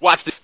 Watch this.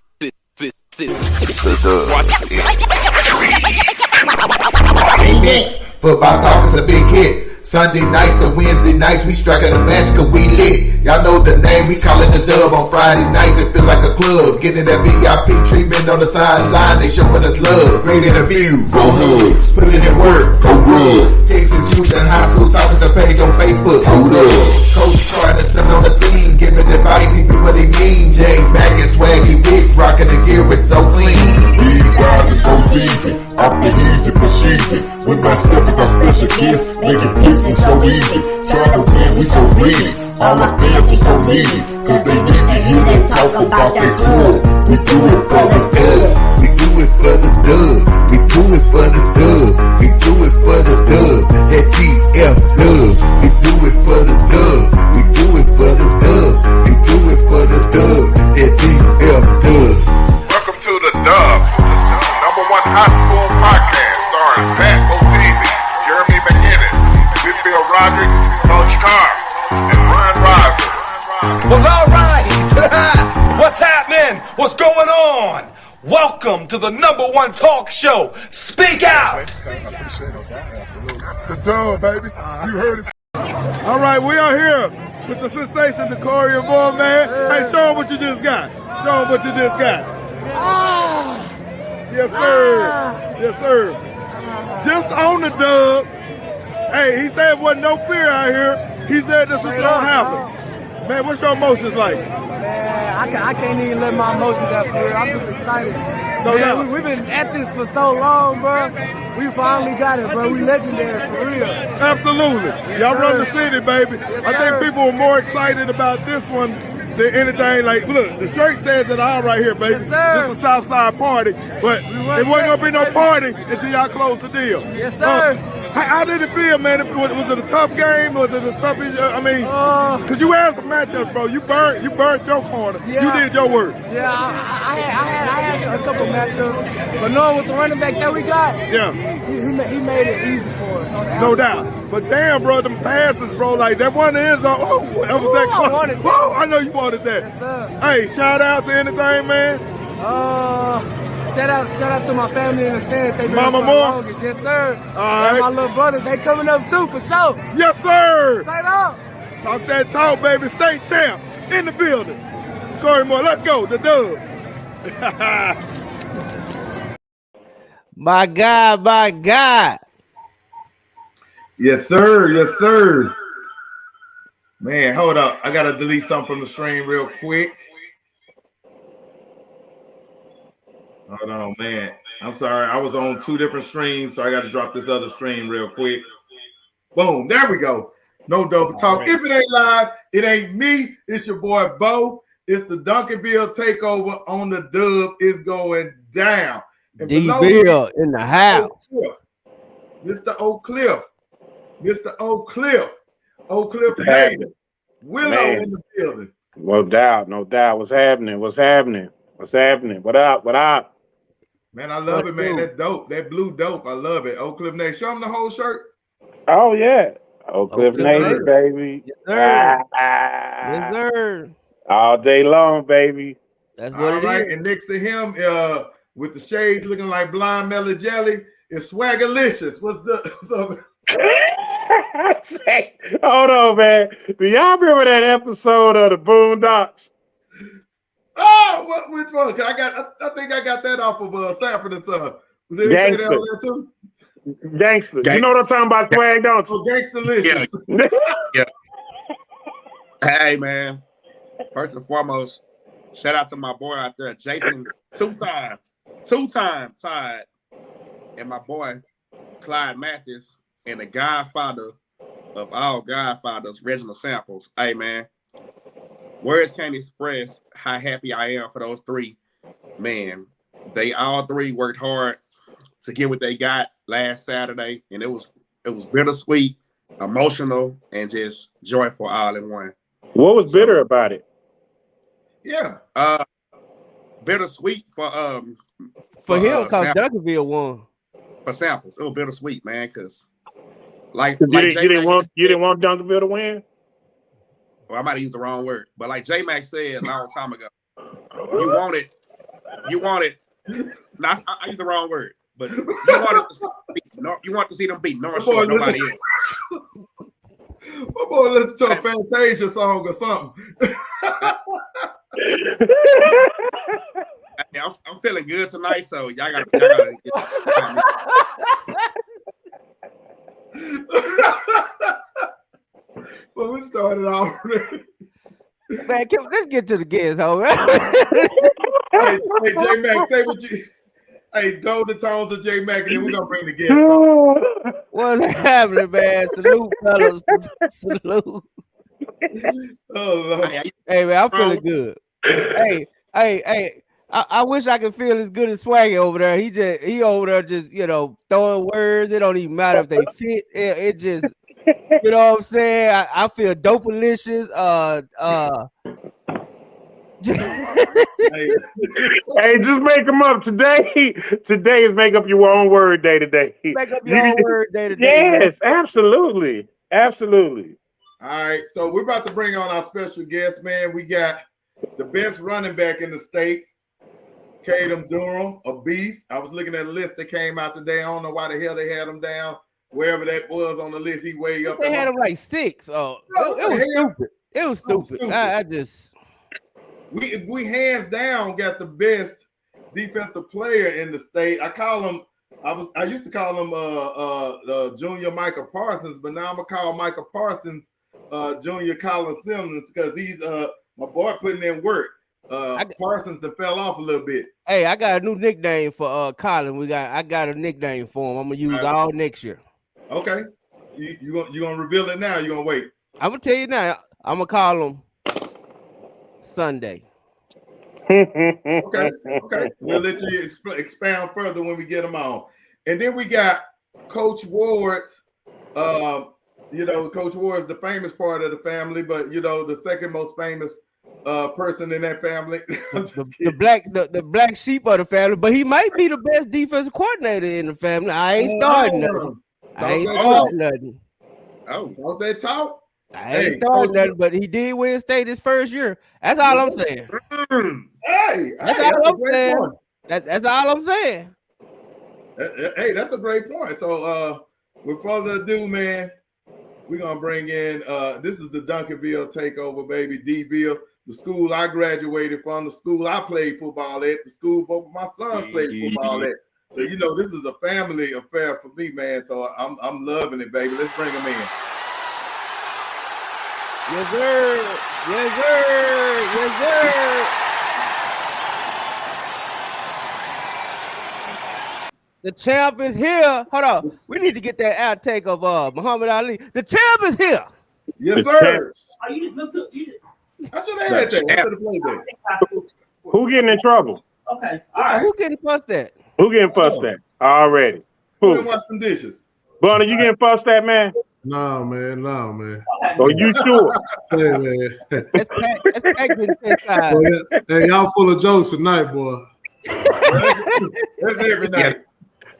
Next, football talk is a big hit. Sunday nights to Wednesday nights, we striking a match cause we lit. Y'all know the name, we call it the Dub. On Friday nights, it feel like a club. Getting that VIP treatment on the sideline, they showing us love. Great interviews, go hoods, putting in work, go good. Texas youth and high school talking to page on Facebook, hold up. Coach Carter stood on the scene, giving advice, he do what he mean. Jay Mack and Swaggy Big, rocking the gear, it's so clean. Big guys and go easy, off the easy but cheesy. With my steppers, our special kids, making picks and so easy. Trying to win, we so greedy. All our fans are so needy, cause they need to hear them talk about that club. We do it for the dub. We do it for the dub. We do it for the dub. We do it for the dub. That DF dub. We do it for the dub. We do it for the dub. We do it for the dub. That DF dub. Welcome to the Dub, number one high school podcast starring Pat Botese, Jeremy McInnes, Whitfield Roderick, Coach Carr, and Ron Riser. Well, all right. What's happening? What's going on? Welcome to the number one talk show. Speak out. The Dub, baby. You heard it. All right, we are here with the sensation, the Corey and Boy, man. Hey, show them what you just got. Show them what you just got. Yes, sir. Yes, sir. Just on the Dub. Hey, he said wasn't no fear out here. He said this was going to happen. Man, what's your emotions like? Man, I can't even let my emotions out for real. I'm just excited. No doubt. We've been at this for so long, bro. We finally got it, bro. We legendary for real. Absolutely. Y'all run the city, baby. Yes, I think sir. people are more excited about this one than anything. Like, look, the shirt says it all right here, baby. Yes, sir. This is a Southside party, but run it wasn't going to be no Texas, party until y'all close the deal. Yes, sir. How did it feel, man? Was it a tough game? Was it a tough? I mean, cause you had some matchups, bro. You burnt your corner. Yeah. You did your work. Yeah, I had a couple matchups, but knowing with the running back that we got, Yeah, he made it easy for us. On the no outside. doubt. But damn, bro, them passes, bro, like that one end zone. Oh, that was that I close. wanted that. Whoa, I know you wanted that. Yes, sir. Hey, shout out to anything, man. Shout out to my family in the stands. They been Mama up for the Moore? longest. Yes, sir. All And right. my little brothers, they coming up too, for sure. Yes, sir. Straight up. Talk that talk, baby. State champ in the building. Corey Moore, let's go. The Dub. My God. Yes, sir. Yes, sir. Man, hold up. I gotta delete something from the stream real quick. Hold on, man. I'm sorry. I was on two different streams, so I got to drop this other stream real quick. Boom. There we go. No double talk. Right. If it ain't live, it ain't me. It's your boy Bo. It's the Duncanville takeover on the Dub. It's going down. And D below Bill in the house. Mr. Oak Cliff. Mr. Oak Cliff. Oak Cliff What's happening? Willow Man. in the building. No doubt. What's happening? What up? Man, I love What it, man. do? That's dope. That blue dope. I love it. Oak Cliff Nation. Show them the whole shirt. Oh yeah. Oak Cliff Cliff Nation, Nation. baby. Yes, sir. Ah, Yes, sir. all day long, baby. That's what All it right. is. And next to him, with the shades looking like blind melon jelly, is Swaggerlicious. What's up? Hold on, man. Do y'all remember that episode of the Boondocks? Oh, which one? 'Cause I think I got that off of Sanford and Son. Did they say that on there too? Gangster. You know what I'm talking about, Swag, don't you? Oh, Gangsterlicious. Hey, man. First and foremost, shout out to my boy out there, Jason, two-time Todd, and my boy, Clyde Mathis, and the godfather of all godfathers, Reginald Samples. Hey, man, words can't express how happy I am for those three. Man, they all three worked hard to get what they got last Saturday, and it was bittersweet, emotional, and just joyful all in one. What was bitter about it? Yeah. Bittersweet for him, cause Duncanville won. For Samples. It was bittersweet, man, because like You J-Mac didn't want said- Duncanville to win? Well, I might have used the wrong word, but like J-Mac said a long time ago, You wanted. Not I used the wrong word, but you want to see them beat North Shore, nobody else. My boy, listen to a Fantasia song or something. Hey, I'm feeling good tonight, so y'all gotta Well, we started already. Man, let's get to the guests, ho. Hey, J Mac, say what you. Hey, go the tones of J Mac, and then we're gonna bring the guests on. What's happening, man? Salute, fellas. Salute. Oh, Lord. Hey, man, I'm feeling good. Hey. I wish I could feel as good as Swaggy over there. He over there just throwing words. It don't even matter if they fit. It just you know what I'm saying. I feel dopalicious. Hey, just make them up today. Today is make up your own word day today. Make up your own word day today. Yes, absolutely. Absolutely. All right, so we're about to bring on our special guest, man. We got the best running back in the state, Caden Durham, a beast. I was looking at a list that came out today. I don't know why the hell they had him down. Wherever that was on the list, he way up. They had him like 6. Oh, it was stupid. It was stupid. I just we hands down got the best defensive player in the state. I used to call him Junior Michael Parsons, but now I'm gonna call Michael Parsons Junior Colin Simmons because he's my boy putting in work. Parsons that fell off a little bit. Hey, I got a new nickname for Colin. I got a nickname for him. I'm gonna use all next year. Okay. You gonna reveal it now? You gonna wait? I'm gonna tell you now. I'm gonna call him Sunday. Okay. We'll let you expound further when we get him on. And then we got Coach Ward's. Coach Ward's the famous part of the family, but the second most famous person in that family. the black sheep of the family, but he might be the best defensive coordinator in the family. I ain't starting nothing. Oh, don't they talk? I ain't starting nothing, but he did win state his first year. That's all I'm saying. That's all I'm saying. That's all I'm saying. Hey, that's a great point. So with further ado, man, we're gonna bring in this is the Duncanville takeover, baby. D-Ville, the school I graduated from, the school I played football at, the school both of my sons played football at. So this is a family affair for me, man. So I'm loving it, baby. Let's bring them in. Yes, sir. Yes, sir. Yes, sir. The champ is here. Hold on. We need to get that outtake of Muhammad Ali. The champ is here. Yes, sir. I should have had that. Who getting in trouble? Okay. All right. Who getting fussed at? Who getting fussed at? Already. Who? Wash some dishes. Bunny, you getting fussed at, man? No, man. Oh, you sure? Hey, man. That's packed inside. Hey, y'all full of jokes tonight, boy. That's every night.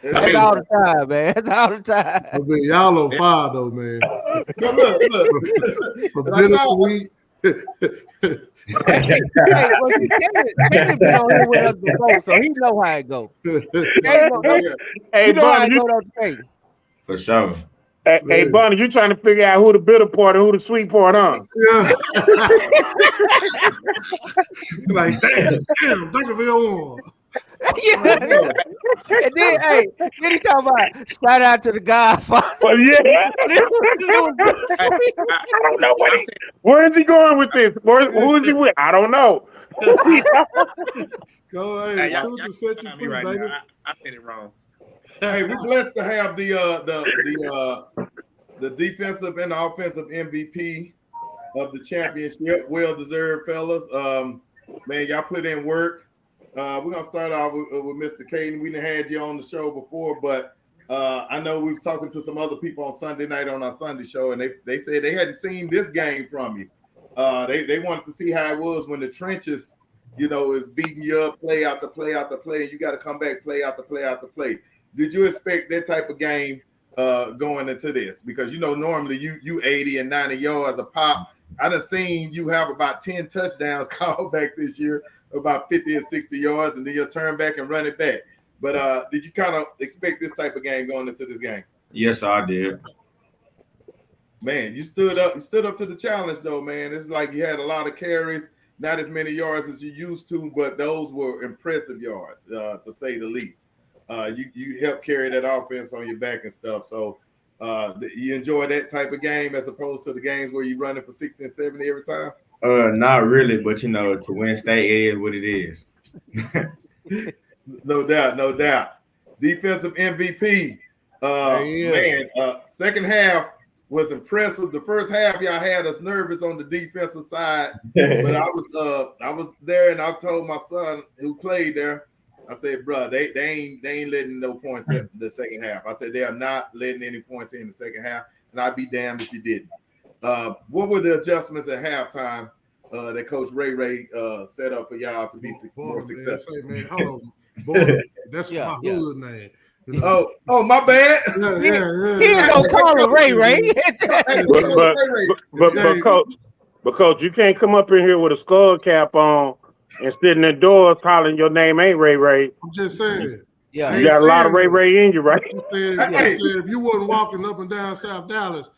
That's all the time, man. That's all the time. I mean, y'all on fire, though, man. Look. From bittersweet. Hey, Kaden been on here with us before, so he know how it go. Hey, Bunny, for sure. Hey, Bunny, you trying to figure out who the bitter part and who the sweet part, huh? Yeah. Like, damn, Duncanville won. Yeah. And then he talking about shout out to the Godfather. Well, yeah. I don't know where is he going with this? Who is he with? I don't know. Go ahead. Truth to set you free, baby. I said it wrong. Hey, we're blessed to have the defensive and the offensive MVP of the championship. Well deserved, fellas. Man, y'all put in work. We're gonna start off with Mr. Caden. We done had you on the show before, but I know we've talking to some other people on Sunday night on our Sunday show, and they said they hadn't seen this game from you. They wanted to see how it was when the trenches, is beating you up, play after play after play, and you got to come back, play after play after play. Did you expect that type of game going into this? Because normally you 80 and 90 yards a pop, I done seen you have about 10 touchdowns called back this year, about 50 and 60 yards, and then you'll turn back and run it back. But did you kind of expect this type of game going into this game? Yes, I did. Man, you stood up to the challenge, though, man. It's like you had a lot of carries, not as many yards as you used to, but those were impressive yards, to say the least. You helped carry that offense on your back and stuff. So you enjoy that type of game as opposed to the games where you're running for 60 and 70 every time? Not really, but to win state is what it is. No doubt. Defensive MVP. Second half was impressive. The first half, y'all had us nervous on the defensive side, but I was there, and I told my son who played there, I said, bro, they ain't letting no points in the second half. I said they are not letting any points in the second half, and I'd be damned if you didn't. What were the adjustments at halftime that Coach Ray set up for y'all to be more successful? Man, hold on. Boy, that's my hood name. You know? Oh, my bad. He ain't gonna call him Ray. But coach, you can't come up in here with a skull cap on and sit in the doors hollering your name ain't Ray. I'm just saying. Yeah, you got a lot of Ray in you, right? I'm saying, if you wasn't walking up and down South Dallas,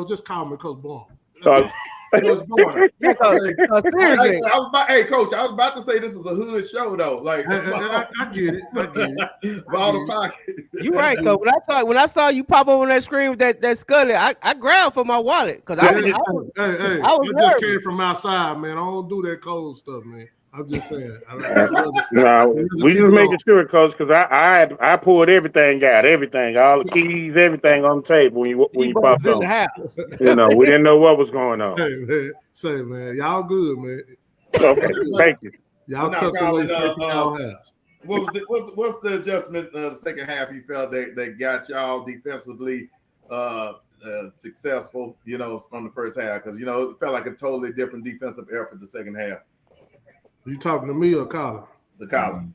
just call me Coach Bourne. Seriously. Coach, I was about to say this is a hood show though. Like I get it. You're right, Coach. When I saw you pop up on that screen with that Scully, I grabbed for my wallet because I was just came from outside, man. I don't do that cold stuff, man. I'm just saying. We just making sure, Coach, because I pulled everything out, all the keys, everything on the table when you popped on. We didn't know what was going on. Hey, man, y'all good, man. Okay, thank you. Y'all tucked away safe in y'all house. What's the adjustment the second half you felt that got y'all defensively successful, from the first half? Because, it felt like a totally different defensive effort the second half. You talking to me or Colin? The Colin.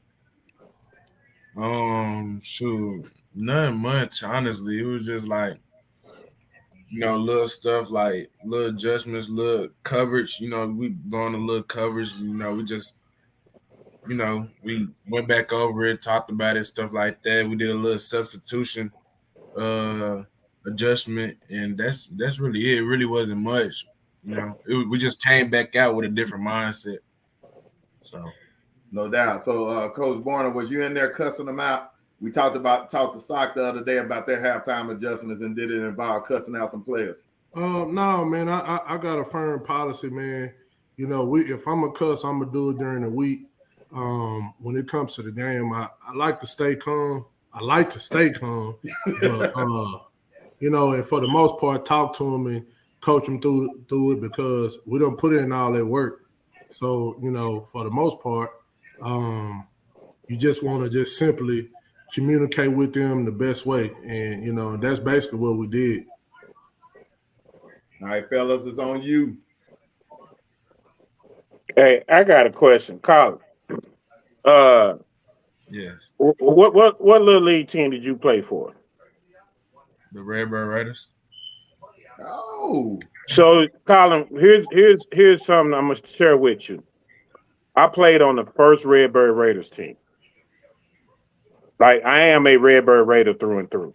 Shoot, nothing much, honestly. It was just like, little stuff like little adjustments, little coverage. We going to little coverage. We just, we went back over it, talked about it, stuff like that. We did a little substitution adjustment, and that's really it. It really wasn't much. We just came back out with a different mindset. So, no doubt. So, Coach Bourne, was you in there cussing them out? We talked to Sock the other day about their halftime adjustments, and did it involve cussing out some players? No, man. I got a firm policy, man. If I'm a cuss, I'm gonna do it during the week. When it comes to the game, I like to stay calm. But and for the most part, talk to them and coach them through it because we don't put in all that work. So, for the most part, you just want to just simply communicate with them the best way. And, that's basically what we did. All right, fellas, it's on you. Hey, I got a question. Colin. Yes. What little league team did you play for? The Redbird Raiders. Oh. So, Colin, here's something I'm gonna share with you. I played on the first Redbird Raiders team. Like, I am a Redbird Raider through and through.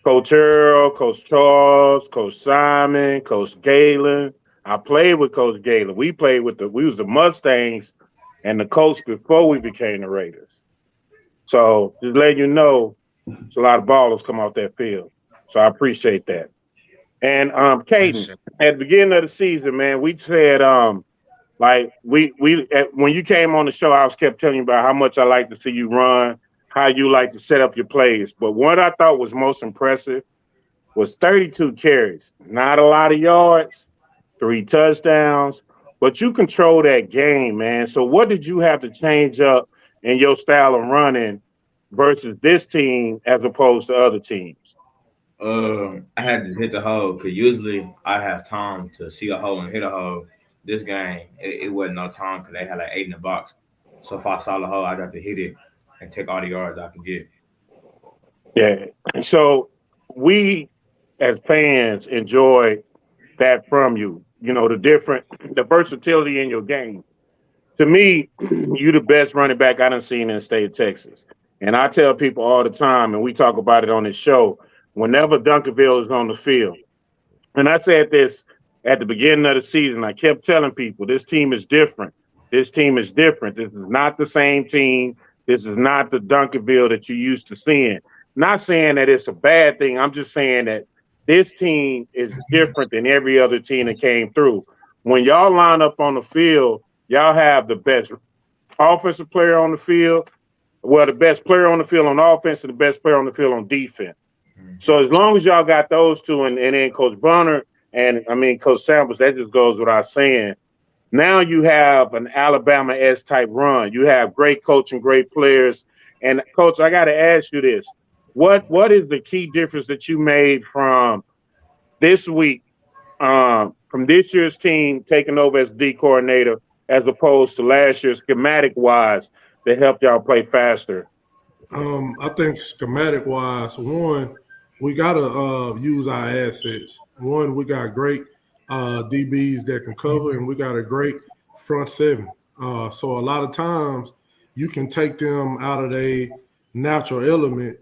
Coach Earl, Coach Charles, Coach Simon, Coach Galen. I played with Coach Galen. We was the Mustangs and the coach before we became the Raiders. So just letting you know, there's a lot of ballers come off that field. So I appreciate that. And Caden, at the beginning of the season, man, we said when you came on the show, I kept telling you about how much I like to see you run, how you like to set up your plays. But what I thought was most impressive was 32 carries. Not a lot of yards, 3 touchdowns, but you control that game, man. So what did you have to change up in your style of running versus this team as opposed to other teams? I had to hit the hole because usually I have time to see a hole and hit a hole. This game, it wasn't no time because they had like 8 in the box. So if I saw the hole, I got to hit it and take all the yards I could get. Yeah. So we as fans enjoy that from you. the versatility in your game. To me, you the best running back I done seen in the state of Texas. And I tell people all the time, and we talk about it on this show, whenever Duncanville is on the field. And I said this at the beginning of the season. I kept telling people, this team is different. This team is different. This is not the same team. This is not the Duncanville that you used to seeing. Not saying that it's a bad thing. I'm just saying that this team is different than every other team that came through. When y'all line up on the field, y'all have the best offensive player on the field, well, the best player on the field on offense and the best player on the field on defense. So as long as y'all got those two, and then Coach Bonner and Coach Samples, that just goes without saying. Now you have an Alabama-esque type run. You have great coaching, great players. And Coach, I got to ask you this: what is the key difference that you made from this week, from this year's team taking over as D coordinator, as opposed to last year, schematic-wise, that helped y'all play faster? I think schematic-wise, one, we got to use our assets. One, we got great DBs that can cover, and we got a great front seven. So a lot of times you can take them out of their natural element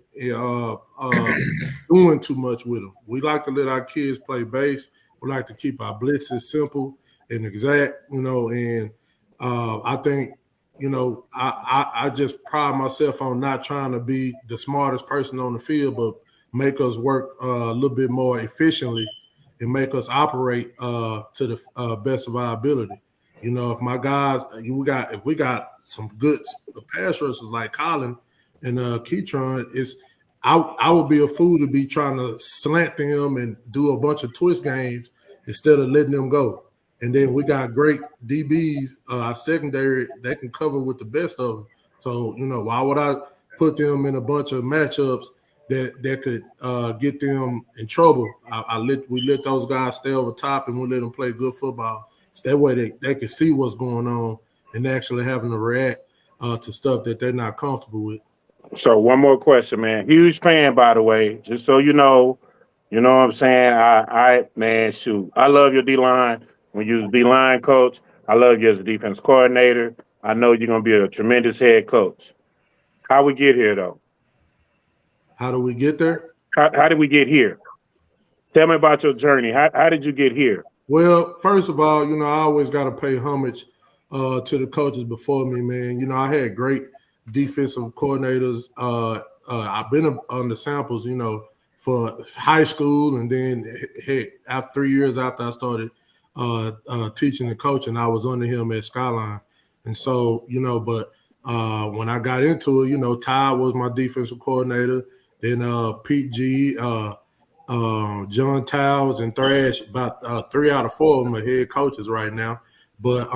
doing too much with them. We like to let our kids play base. We like to keep our blitzes simple and exact, and I think, I just pride myself on not trying to be the smartest person on the field, but make us work a little bit more efficiently and make us operate to the best of our ability. If my guys, if we got some good pass rushers like Colin and Keytron, I would be a fool to be trying to slant them and do a bunch of twist games instead of letting them go. And then we got great DBs, our secondary, they can cover with the best of them. So, why would I put them in a bunch of matchups that could get them in trouble? We let those guys stay over top, and we let them play good football. So that way they can see what's going on and actually having to react to stuff that they're not comfortable with. So one more question, man. Huge fan, by the way, just so you know what I'm saying? I love your D-line. When you was D-line coach, I love you as a defense coordinator. I know you're going to be a tremendous head coach. How we get here, though? How do we get there? How did we get here? Tell me about your journey. How did you get here? Well, first of all, I always got to pay homage to the coaches before me, man. I had great defensive coordinators. I've been on the samples, for high school, and then after 3 years after I started teaching and coaching, I was under him at Skyline. And so, but when I got into it, Ty was my defensive coordinator. Then Pete G, John Towles, and Thrash, about 3 out of 4 of them are head coaches right now. But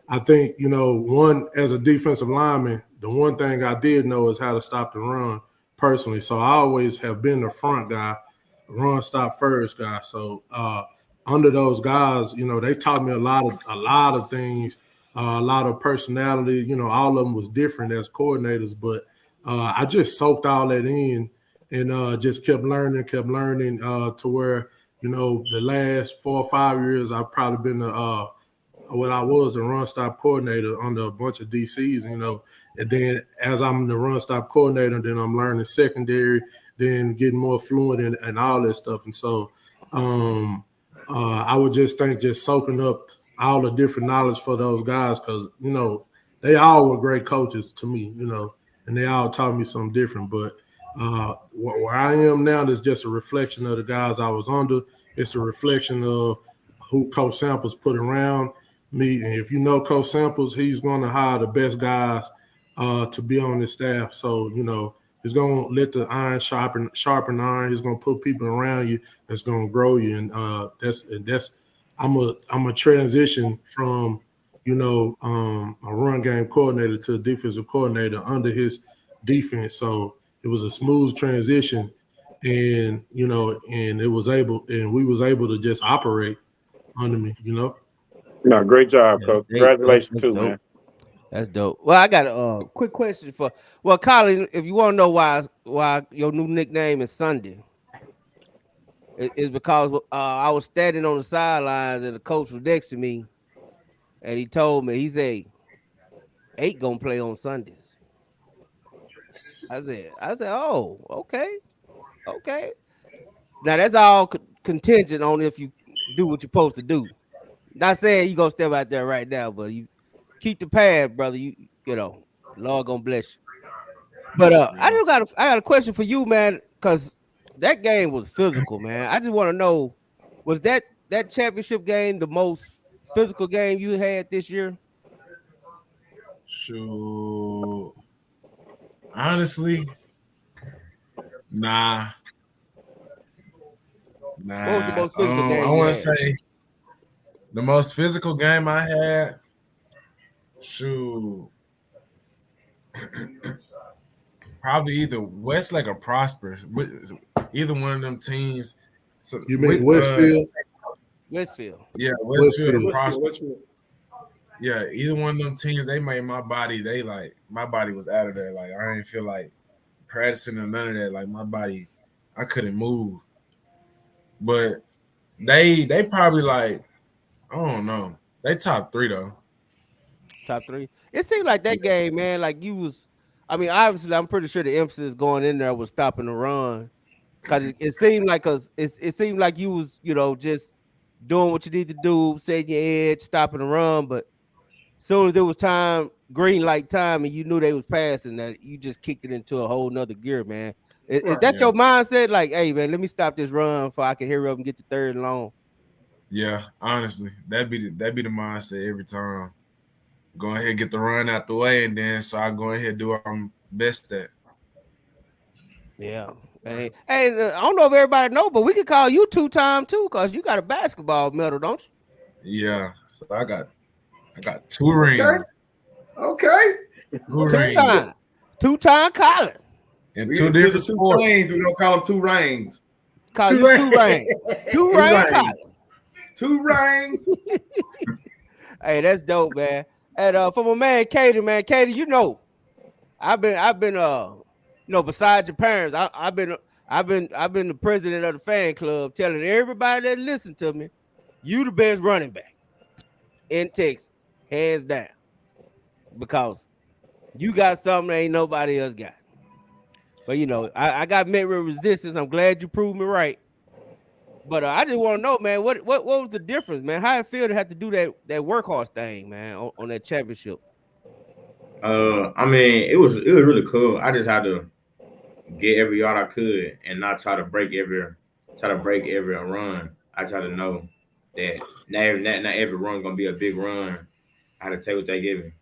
I think, one, as a defensive lineman, the one thing I did know is how to stop the run personally. So I always have been the front guy, run, stop, first guy. So under those guys, they taught me a lot of things, a lot of personality. All of them was different as coordinators, but I just soaked all that in and just kept learning to where, the last 4 or 5 years, I've probably been the run stop coordinator under a bunch of DCs, and then as I'm the run stop coordinator, then I'm learning secondary, then getting more fluent and all that stuff. And so I would just think just soaking up all the different knowledge for those guys, because, they all were great coaches to me, and they all taught me something different. But where I am now is just a reflection of the guys I was under. It's a reflection of who Coach Samples put around me. And if you know Coach Samples, he's going to hire the best guys to be on his staff. So, he's going to let the iron sharpen iron. He's going to put people around you that's going to grow you. And I'm a transition from, a run game coordinator to a defensive coordinator under his defense. So it was a smooth transition, and, and we was able to just operate under me, No, great job, Coach. Congratulations too, man. That's dope. Well, I got a quick question Colin, if you want to know why your new nickname is Sunday. is because I was standing on the sidelines and the coach was next to me, and he told me, he said, 8 gonna play on Sundays. I said, oh, okay. Now that's all contingent on if you do what you're supposed to do. Not saying you gonna step out there right now, but you keep the path, brother. You know, Lord gonna bless you. But I got a question for you, man, because that game was physical, man. I just want to know, was that championship game the most physical game you had this year? Sure. Honestly, nah. What was the most physical game I you want had? to say the most physical game I had. Shoot. Probably either Westlake or Prosper. Either one of them teams. So, You mean Westfield? Westfield. Yeah, Westfield. Westfield. Yeah, either one of them teams, they made my body. My body was out of there. Like I didn't feel like practicing or none of that. Like my body, I couldn't move. But they probably like, I don't know. They top 3 though. Top 3. It seemed like that game, man. Like you was. I mean, obviously, I'm pretty sure the emphasis going in there was stopping the run, because it seemed like it seemed like you was, you know, just doing what you need to do, setting your edge, stopping the run. But as soon as there was time, green light time, and you knew they was passing, that you just kicked it into a whole nother gear, man. Is that your mindset? Like, hey, man, let me stop this run so I can hurry up and get to 3rd and long. Yeah, honestly, that'd be the mindset every time. Go ahead and get the run out the way, and then so I go ahead and do what I'm best at. Yeah. Hey, I don't know if everybody know, but we can call you 2-time too, because you got a basketball medal, don't you? Yeah. So I got 2 rings. Okay. 2 rings. 2-time Colin. And 2 different sports. Rings, we don't call them 2 rings. Call you 2 rings. 2 rings Colin. 2 rings. Hey, that's dope, man. And for my man Katie, you know, I've been you know, besides your parents, I've been the president of the fan club, telling everybody that listen to me, you the best running back in Texas, hands down, because you got something that ain't nobody else got. But you know, I got met with resistance. I'm glad you proved me right. But I just want to know, man, what was the difference, man? How it feel to have to do that workhorse thing, man, on that championship? I mean, it was really cool. I just had to get every yard I could and not try to break every run. I try to know that not every run gonna be a big run. I had to take what they give me.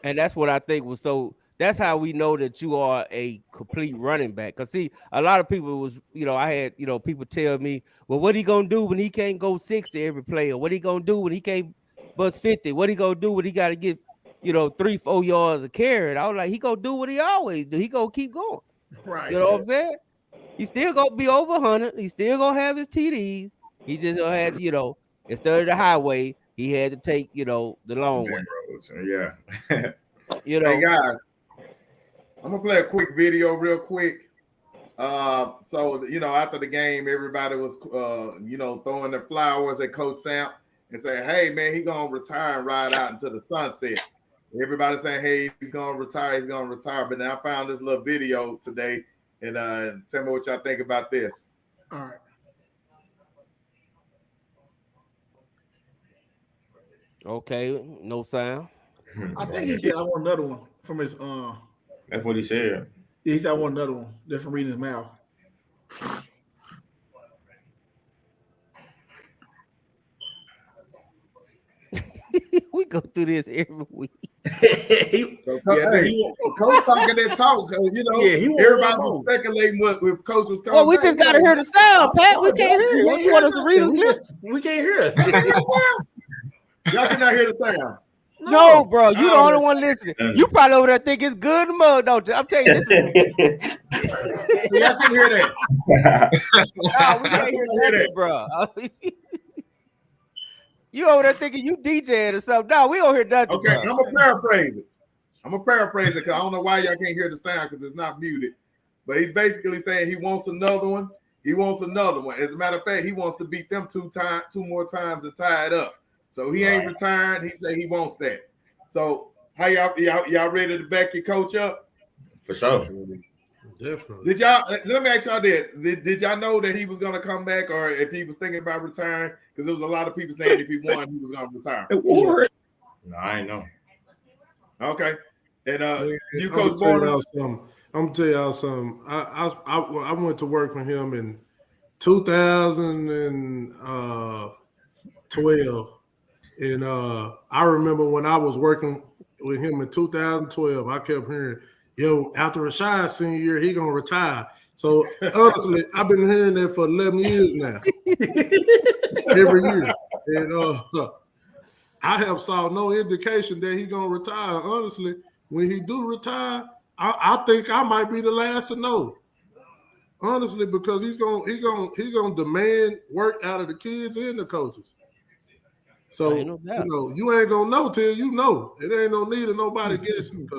And that's what I think was so. That's how we know that you are a complete running back. Cause see, a lot of people was, you know, I had, you know, people tell me, well, what he gonna do when he can't go 60 every play? Or what he gonna do when he can't bust 50? What he gonna do when he got to get, you know, 3-4 yards of carry? I was like, he gonna do what he always do. He gonna keep going. Right. You know what I'm saying? He still gonna be over 100. He still gonna have his TDs. He just gonna have, you know, instead of the highway, he had to take, you know, the long way. Yeah. You know, hey guys, I'm gonna play a quick video real quick. So you know, after the game, everybody was you know, throwing their flowers at Coach Samp and saying, hey man, he's gonna retire and ride out into the sunset. Everybody saying, hey, he's gonna retire. But then I found this little video today, and tell me what y'all think about this. All right. okay, no sound. I think he said I want another one from his That's what he said. He said I want another one, just from reading his mouth. We go through this every week. Coach talking that talk, because you know, everybody was speculating what Coach was. Well, we just gotta hear the sound, Pat. We can't hear it. What you want us to read his lips? We can't hear it. Y'all cannot hear the sound. No, bro, you the only one listening. You probably over there think it's good in the mud, don't you? I'm telling you, Y'all can hear that. No, we can't hear that, bro. You over there thinking you DJing or something? No, we don't hear nothing. Okay, bro. I'm gonna paraphrase it because I don't know why y'all can't hear the sound because it's not muted. But he's basically saying he wants another one, He wants another one. As a matter of fact, he wants to beat them two more times and tie it up. So he ain't retiring. He said he wants that. So how y'all ready to back your coach up? For sure. Definitely. Did y'all? Let me ask y'all this: Did y'all know that he was gonna come back, or if he was thinking about retiring? Because there was a lot of people saying if he won, he was gonna retire. No, I ain't know. Okay. And you I'm coach gonna Barnum? I'm gonna tell y'all something. I went to work for him in 2012, and I remember when I was working with him in 2012, I kept hearing, "Yo, after Rashad's senior year, he gonna retire." So honestly, I've been hearing that for 11 years now, every year, and I have saw no indication that he gonna retire. Honestly, when he do retire, I think I might be the last to know. Honestly, because he's gonna demand work out of the kids and the coaches. So you ain't gonna know till you know. It ain't no need of nobody guessing.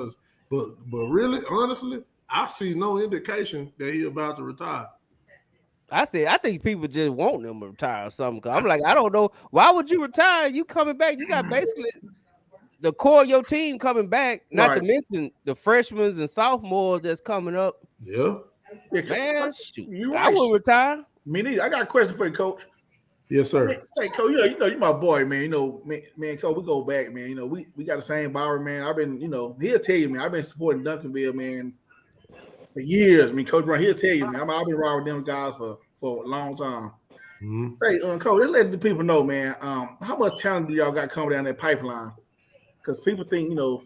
But really, honestly, I see no indication that he about to retire. I think people just want him to retire or something. I'm like, I don't know. Why would you retire? You coming back? You got basically the core of your team coming back. Not to mention the freshmen and sophomores that's coming up. Yeah. Man, shoot. You I will retire. Me neither. I got a question for you, Coach. Yes, sir. Say, Coach, you know, you're my boy, man. You know, man, Coach, we go back, man. You know, we got the same Bowery, man. I've been, you know, he'll tell you, man. I've been supporting Duncanville, man, for years. I mean, Coach Brown, he'll tell you, man. I've been riding with them guys for a long time. Mm-hmm. Hey, Coach, let's let the people know, man. How much talent do y'all got coming down that pipeline? Because people think, you know,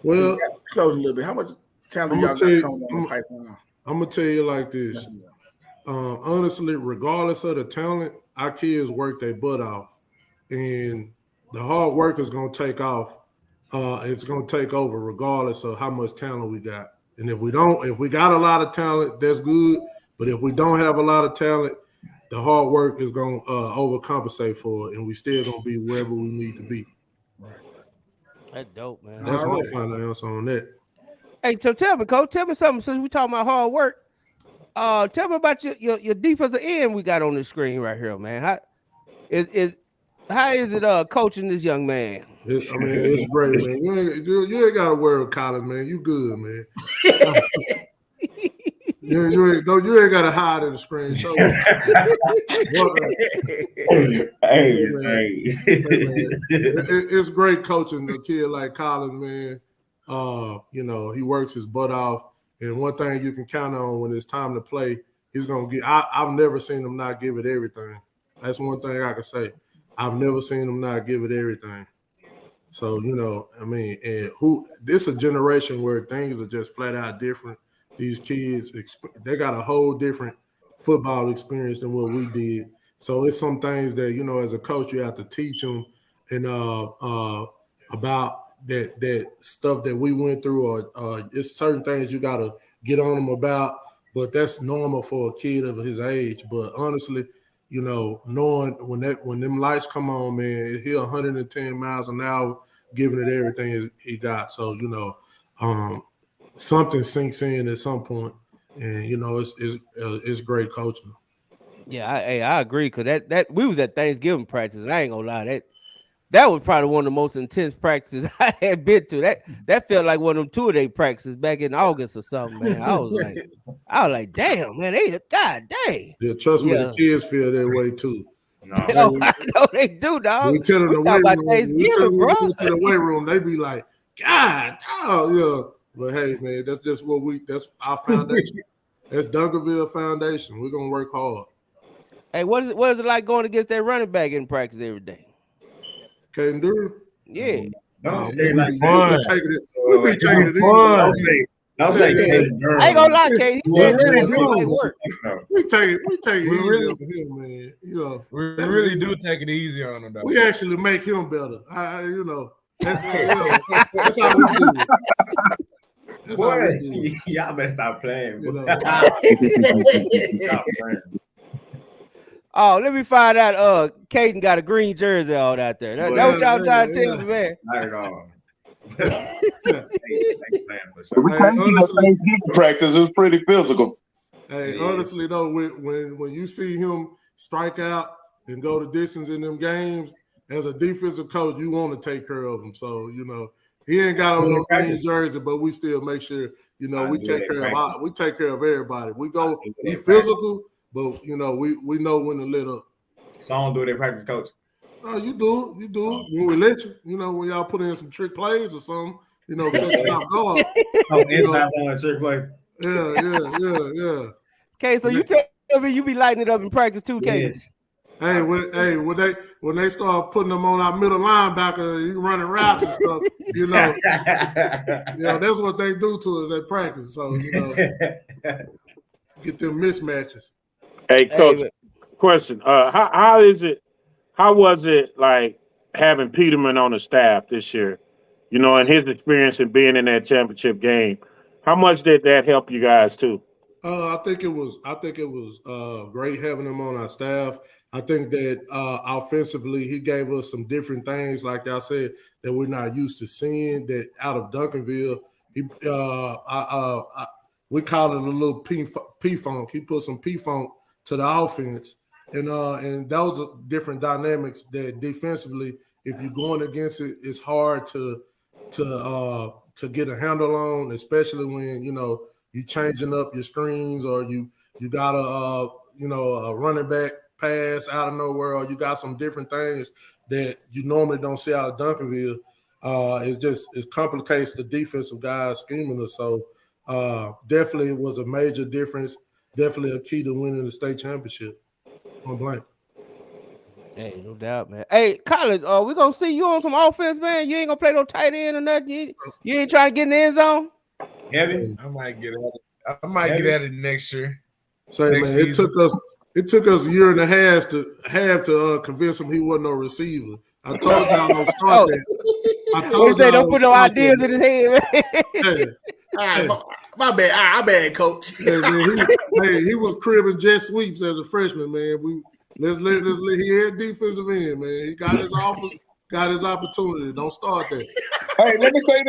well, close a little bit. How much talent do y'all got coming down the pipeline? I'm gonna tell you like this. Honestly, regardless of the talent, our kids work their butt off, and the hard work is gonna take off. It's gonna take over, regardless of how much talent we got. And if we got a lot of talent, that's good. But if we don't have a lot of talent, the hard work is gonna overcompensate for it, and we still gonna be wherever we need to be. That's dope, man. That's my final answer on that. Hey, so tell me, Coach, tell me something. Since we talking about hard work, tell me about your defensive end we got on the screen right here, man. How is it coaching this young man? It's great, man. You ain't got to worry, Colin, man. You good, man. you ain't got to hide in the screen. So, it's great coaching a kid like Colin, man. You know, he works his butt off. And one thing you can count on when it's time to play, he's going to get – I've never seen him not give it everything. That's one thing I can say. I've never seen him not give it everything. So, you know, I mean, and this is a generation where things are just flat out different. These kids, they got a whole different football experience than what we did. So it's some things that, you know, as a coach, you have to teach them and about that stuff that we went through, or it's certain things you got to get on them about, but that's normal for a kid of his age. But honestly, you know, knowing when them lights come on, man, he's 110 miles an hour, giving it everything he got. So, you know, something sinks in at some point, and you know, it's great coaching. Yeah, I agree, because that we was at Thanksgiving practice, and I ain't gonna lie, that was probably one of the most intense practices I had been to. That felt like one of them 2-day practices back in August or something, man. I was like, damn, man, God dang. Yeah, trust me, the kids feel that way too. No, I know they do, dog. We tell them the weight room, they be like, God, oh yeah. But hey, man, that's just that's our foundation. That's Duncanville Foundation. We're gonna work hard. Hey, what is it like going against that running back in practice every day? Caden Durham? Yeah. We be taking it easy. I ain't gonna lie, Kate. He said really work. We take it easy over here, man. You know, we really do take it easy on him. Though. We actually make him better. You know, that's how we do it. Boy, y'all better stop playing. You know. Stop playing. Oh, let me find out. Caden got a green jersey on out there. That what y'all trying to tell me, man. Not at all. We can't do Thanksgiving practice. It was pretty physical. Hey, honestly though, when you see him strike out and go the distance in them games, as a defensive coach, you want to take care of him. So he ain't got on no green jersey, but we still make sure we take care of everybody. We go be physical, but we know when to let up. So I don't do it in practice, coach. Oh, you do it. When we let you, when y'all put in some trick plays or something, top guard. Trick play. Yeah. Okay, so you tell me you be lighting it up in practice too, Kay. Yes. Hey, when they start putting them on our middle linebacker, you running routes and stuff, that's what they do to us at practice. So get them mismatches. Hey, coach, question: how was it like having Peterman on the staff this year? And his experience in being in that championship game. How much did that help you guys too? I think it was great having him on our staff. I think that offensively, he gave us some different things, like I said, that we're not used to seeing. That out of Duncanville, we call it a little P-funk. He put some P-funk to the offense, and those are different dynamics that defensively, if you're going against it, it's hard to get a handle on, especially when you changing up your screens or you got a running back pass out of nowhere, or you got some different things that you normally don't see out of Duncanville. It complicates the defensive guys scheming us. So definitely it was a major difference. Definitely a key to winning the state championship. Point blank. Hey, no doubt, man. Hey, Colin, we gonna see you on some offense, man. You ain't gonna play no tight end or nothing. You ain't trying to get in the end zone. Heavy. I might get at it next year. So man, it took us a year and a half to convince him he wasn't no receiver. I told y'all don't start that. I told y'all don't put no ideas in his head, man. Hey, my bad. I bad, coach. He was cribbing jet sweeps as a freshman, man. Let's he had defensive end, man. He got his offers, got his opportunity. Don't start that. Hey, let me say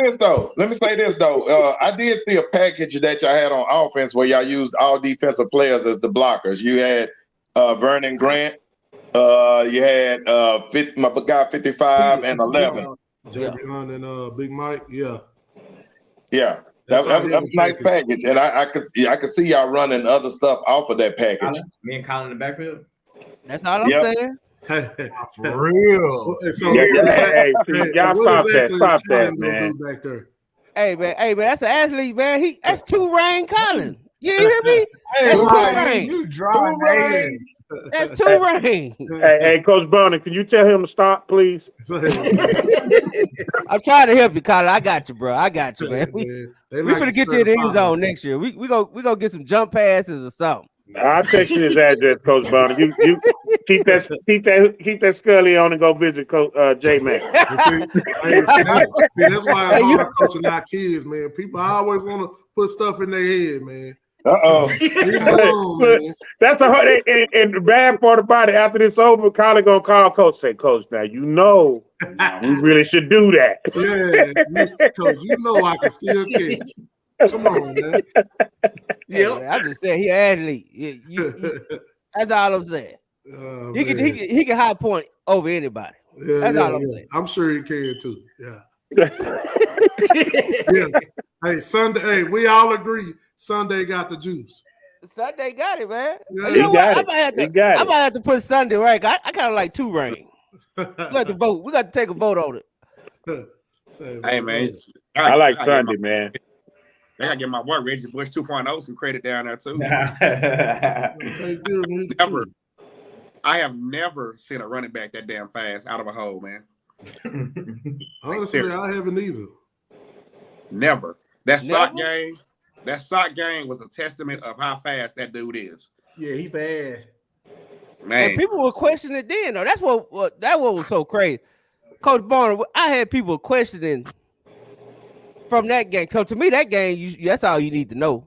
this though. I did see a package that y'all had on offense where y'all used all defensive players as the blockers. You had Vernon Grant. You had my guy 55 and 11. Javion and Big Mike. Yeah. That was a nice package, and I could see y'all running other stuff off of that package. Me and Colin in the backfield. That's all I'm saying. For real. Y'all stop that, man. Back there. Hey man, that's an athlete, man. That's two-rain Colin. You hear me? That's two-rain. You dry. That's two-rain. Hey, Coach Browning, can you tell him to stop, please? I'm trying to help you, Colin. I got you, bro. I got you, man. We finna get you in the end zone next year. We go get some jump passes or something. I'll text you his address, Coach Browning. You keep that Scully on and go visit Coach J-Mac. See, that's why I'm always coaching our kids, man. People always want to put stuff in their head, man. That's the hard and the bad part about it. After this over, Colin gonna call Coach. Say, Coach, now we really should do that. Yeah, Coach, I can still catch. Come on, man. Yeah, I'm just saying he an athlete. That's all I'm saying. He can high point over anybody. That's all I'm saying. I'm sure he can too. Yeah. Hey, Sunday. Hey, we all agree. Sunday got the juice. Sunday got it, man. Yeah, you know what? I might have to put Sunday right. I kind of like two-rain. We got to vote. We got to take a vote on it. Hey, man. I like Sunday, man. They gotta give my boy Reggie Bush 2.0 some credit down there too. I have never seen a running back that damn fast out of a hole, man. Honestly, I haven't either. Never. That sock game was a testament of how fast that dude is. Yeah, he fast. Man, and people were questioning it then, though. That's what was so crazy. Coach Barner, I had people questioning from that game. Because to me, that game, that's all you need to know.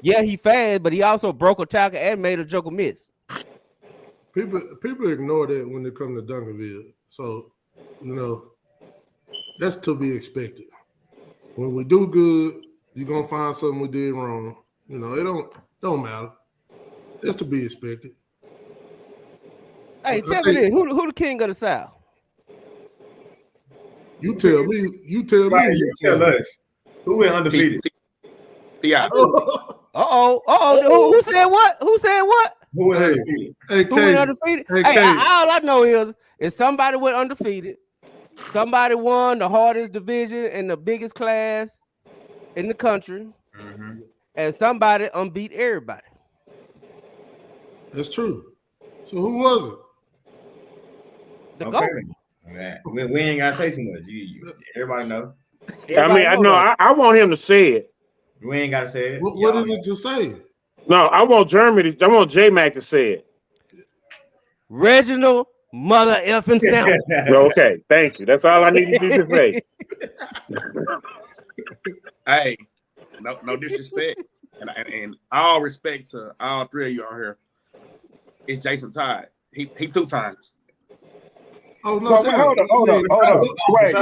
Yeah, he fast, but he also broke a tackle and made a joker miss. People ignore that when they come to Duncanville. So, that's to be expected. When we do good, you're gonna find something we did wrong. It don't matter. That's to be expected. Hey, tell me this: who the king of the South? You tell me. You tell Right, me. you tell us. Who went undefeated? Yeah. Who said what? Who said what? Who went undefeated? Hey, Who went undefeated? Hey, Hey, Kate. all I know is somebody went undefeated. Somebody won the hardest division and the biggest class in the country, and somebody unbeat everybody. That's true. So who was it? The Okay. GOAT. Man, we ain't gotta say too much. Everybody know. I mean, I want him to say it. We ain't gotta say it. What is it to say? No, I want I want J-Mac to say it. Reginald Mother effing Sampson. Okay, thank you. That's all I needed you to say. Hey, no disrespect, and all respect to all three of you on here. It's Jason Todd. He 2 times. Oh no! Hold up. Wait.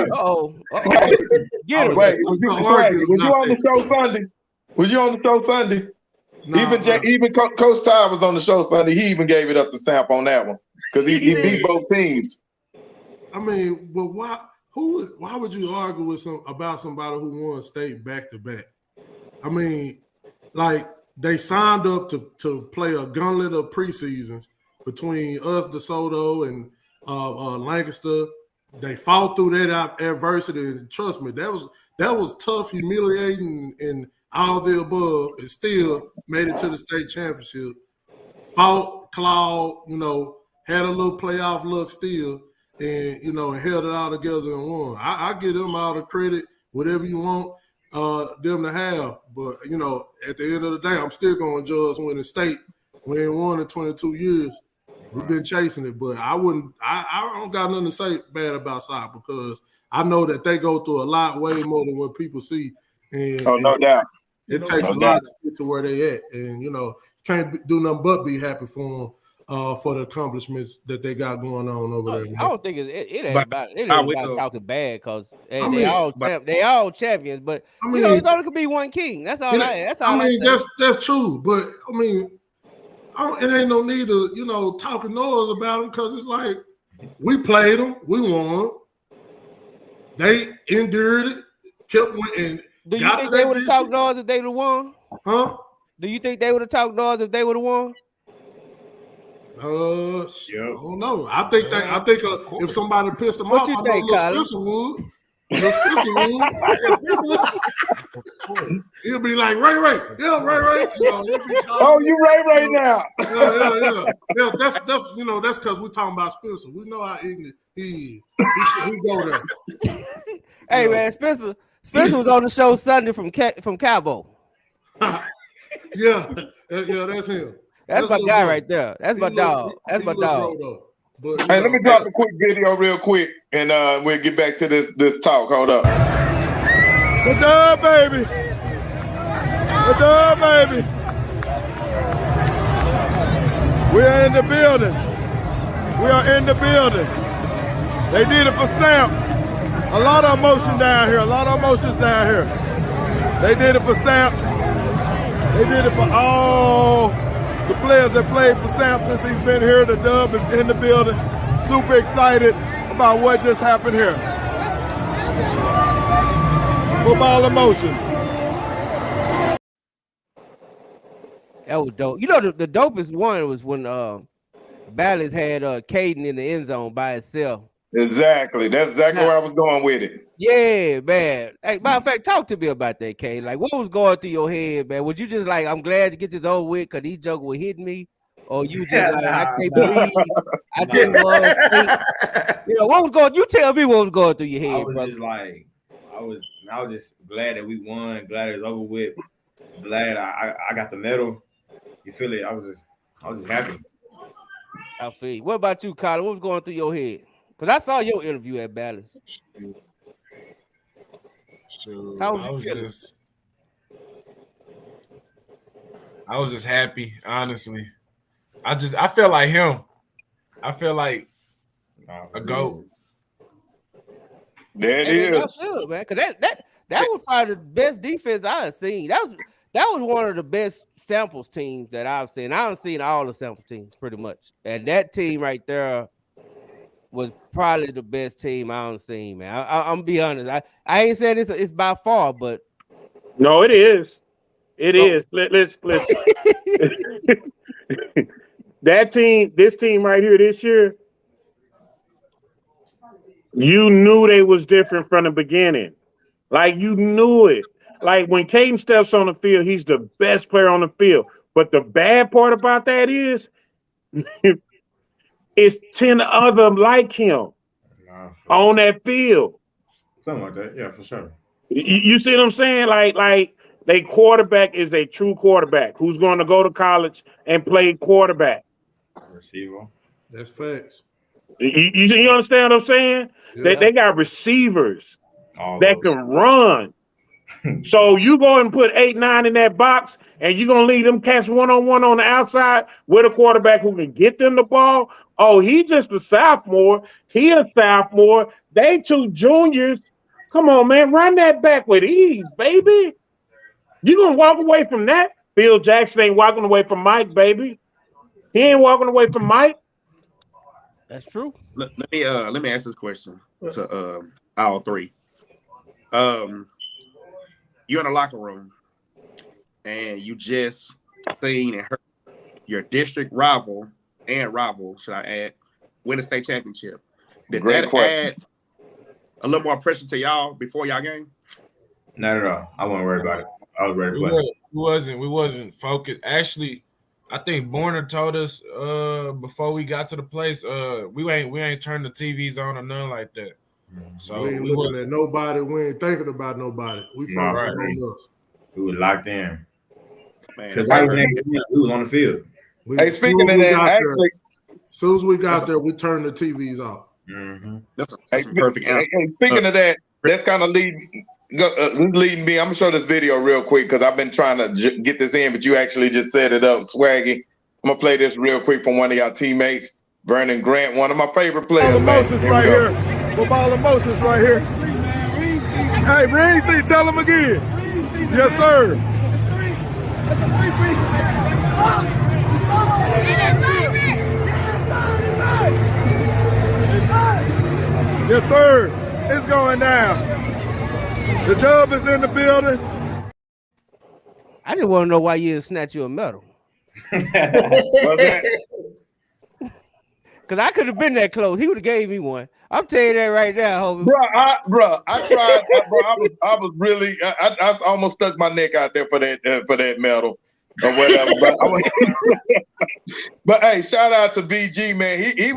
Get him. Wait, was you on the show Sunday? Was you on the show Sunday? Even Coach Todd was on the show Sunday. He even gave it up to Samp on that one because he beat both teams. I mean, but why? Why would you argue with about somebody who won state back to back? I mean, like they signed up to play a gauntlet of preseasons between us, DeSoto, and Lancaster. They fought through that adversity, and trust me, that was tough, humiliating, and all the above, and still made it to the state championship. Fought, clawed, had a little playoff look still, and and held it all together and won. I give them all the credit, whatever you want them to have. But at the end of the day, I'm still going to judge winning state. We ain't won in 22 years. We've been chasing it, but I don't got nothing to say bad about South because I know that they go through a lot way more than what people see. And no doubt. It takes a lot to get to where they at. And, can't do nothing but be happy for them for the accomplishments that they got going on over there. I don't think it ain't about talking bad because they all champions, but it's only could be one king. That's all. That's true. But I mean, it ain't no need to talking noise about them because it's like we played them, we won. They endured it, kept winning. Do you think they would have talked noise if they would have won? Huh? Do you think they would have talked noise if they would have won? I don't know. I think if somebody pissed them off, you think, Spencer would. He'll be like Ray. Yeah, Ray. You Ray now. Yeah. That's because we're talking about Spencer. We know how ignorant he is. We go there. Hey man, Spencer was on the show Sunday from Cabo. Yeah, that's him. That's my guy right there. That's my dog. That's my dog. Hey, let me drop a quick video real quick, and we'll get back to this talk. Hold up. The dub, baby. We are in the building. They did it for Samp. A lot of emotions down here. They did it for Samp. They did it for all the players that played for Samp since he's been here. The dub is in the building. Super excited about what just happened here. Football emotions. That was dope. The dopest one was when Ballas had Caden in the end zone by itself. Exactly. That's exactly where I was going with it. Yeah, man. Hey, matter of fact, talk to me about that, Caden. Like, what was going through your head, man? Was you just like, I'm glad to get this over with because these jokers were hitting me? Or you just like, I can't believe I didn't what was going? You tell me what was going through your head, I was brother. just like, I was just glad that we won, glad it was over with, glad I got the medal. You feel it? I was just happy. I feel you. What about you, Colin? What was going through your head? Because I saw your interview at Ballas. How was you feeling? I was just happy, honestly. I feel like him. I feel like a GOAT. There it is. Should, man. Because that was probably the best defense I have seen. That that was one of the best samples teams that I've seen. I've seen all the sample teams pretty much, and that team right there was probably the best team I've seen, man. I'm gonna be honest. I ain't saying it's by far, but no, it is. It is. Let's that team, this team right here this year, you knew they was different from the beginning. Like you knew it. Like when Caden steps on the field, he's the best player on the field. But the bad part about that is it's 10 other like him on that field. Something like that, yeah, for sure. You see what I'm saying? Like they quarterback is a true quarterback who's going to go to college and play quarterback. Receiver. That's facts. You understand what I'm saying? Yeah. They got receivers that can run. So you go and put 8, 9 in that box, and you're gonna leave them cats one-on-one on the outside with a quarterback who can get them the ball. Oh, he just a sophomore. He a sophomore. They two juniors. Come on, man, run that back with ease, baby. You gonna walk away from that? Phil Jackson ain't walking away from Mike, baby. He ain't walking away from Mike. That's true. Let me ask this question to all three. You're in a locker room and you just seen and heard your district rival, should I add, win a state championship. Did that add a little more pressure to y'all before y'all game? Not at all. I wasn't worried about it. I was ready to play. We wasn't focused. Actually, I think Borner told us before we got to the place, we ain't turned the TVs on or nothing like that. So we ain't looking at nobody. We ain't thinking about nobody. We focusing on us. We were locked in. Because we was on the field. Hey, speaking of that, actually, as soon as we got there, we turned the TVs off. Mm-hmm. That's a perfect answer. Hey, speaking of that, that's kind of leading me. I'm gonna show this video real quick because I've been trying to get this in, but you actually just set it up, Swaggy. I'm gonna play this real quick from one of y'all teammates, Vernon Grant, one of my favorite players. Ball emotions right here. Ball emotions right here. Hey, Breezy, tell him again. Yes, sir. Yes, sir. It's going down. The Dub is in the building. I just want to know why you didn't snatch you a medal. Because I could have been that close. He would have gave me one. I'm telling you that right now, homie. I tried. I was really. I almost stuck my neck out there for that medal or whatever. But hey, shout out to BG, man. He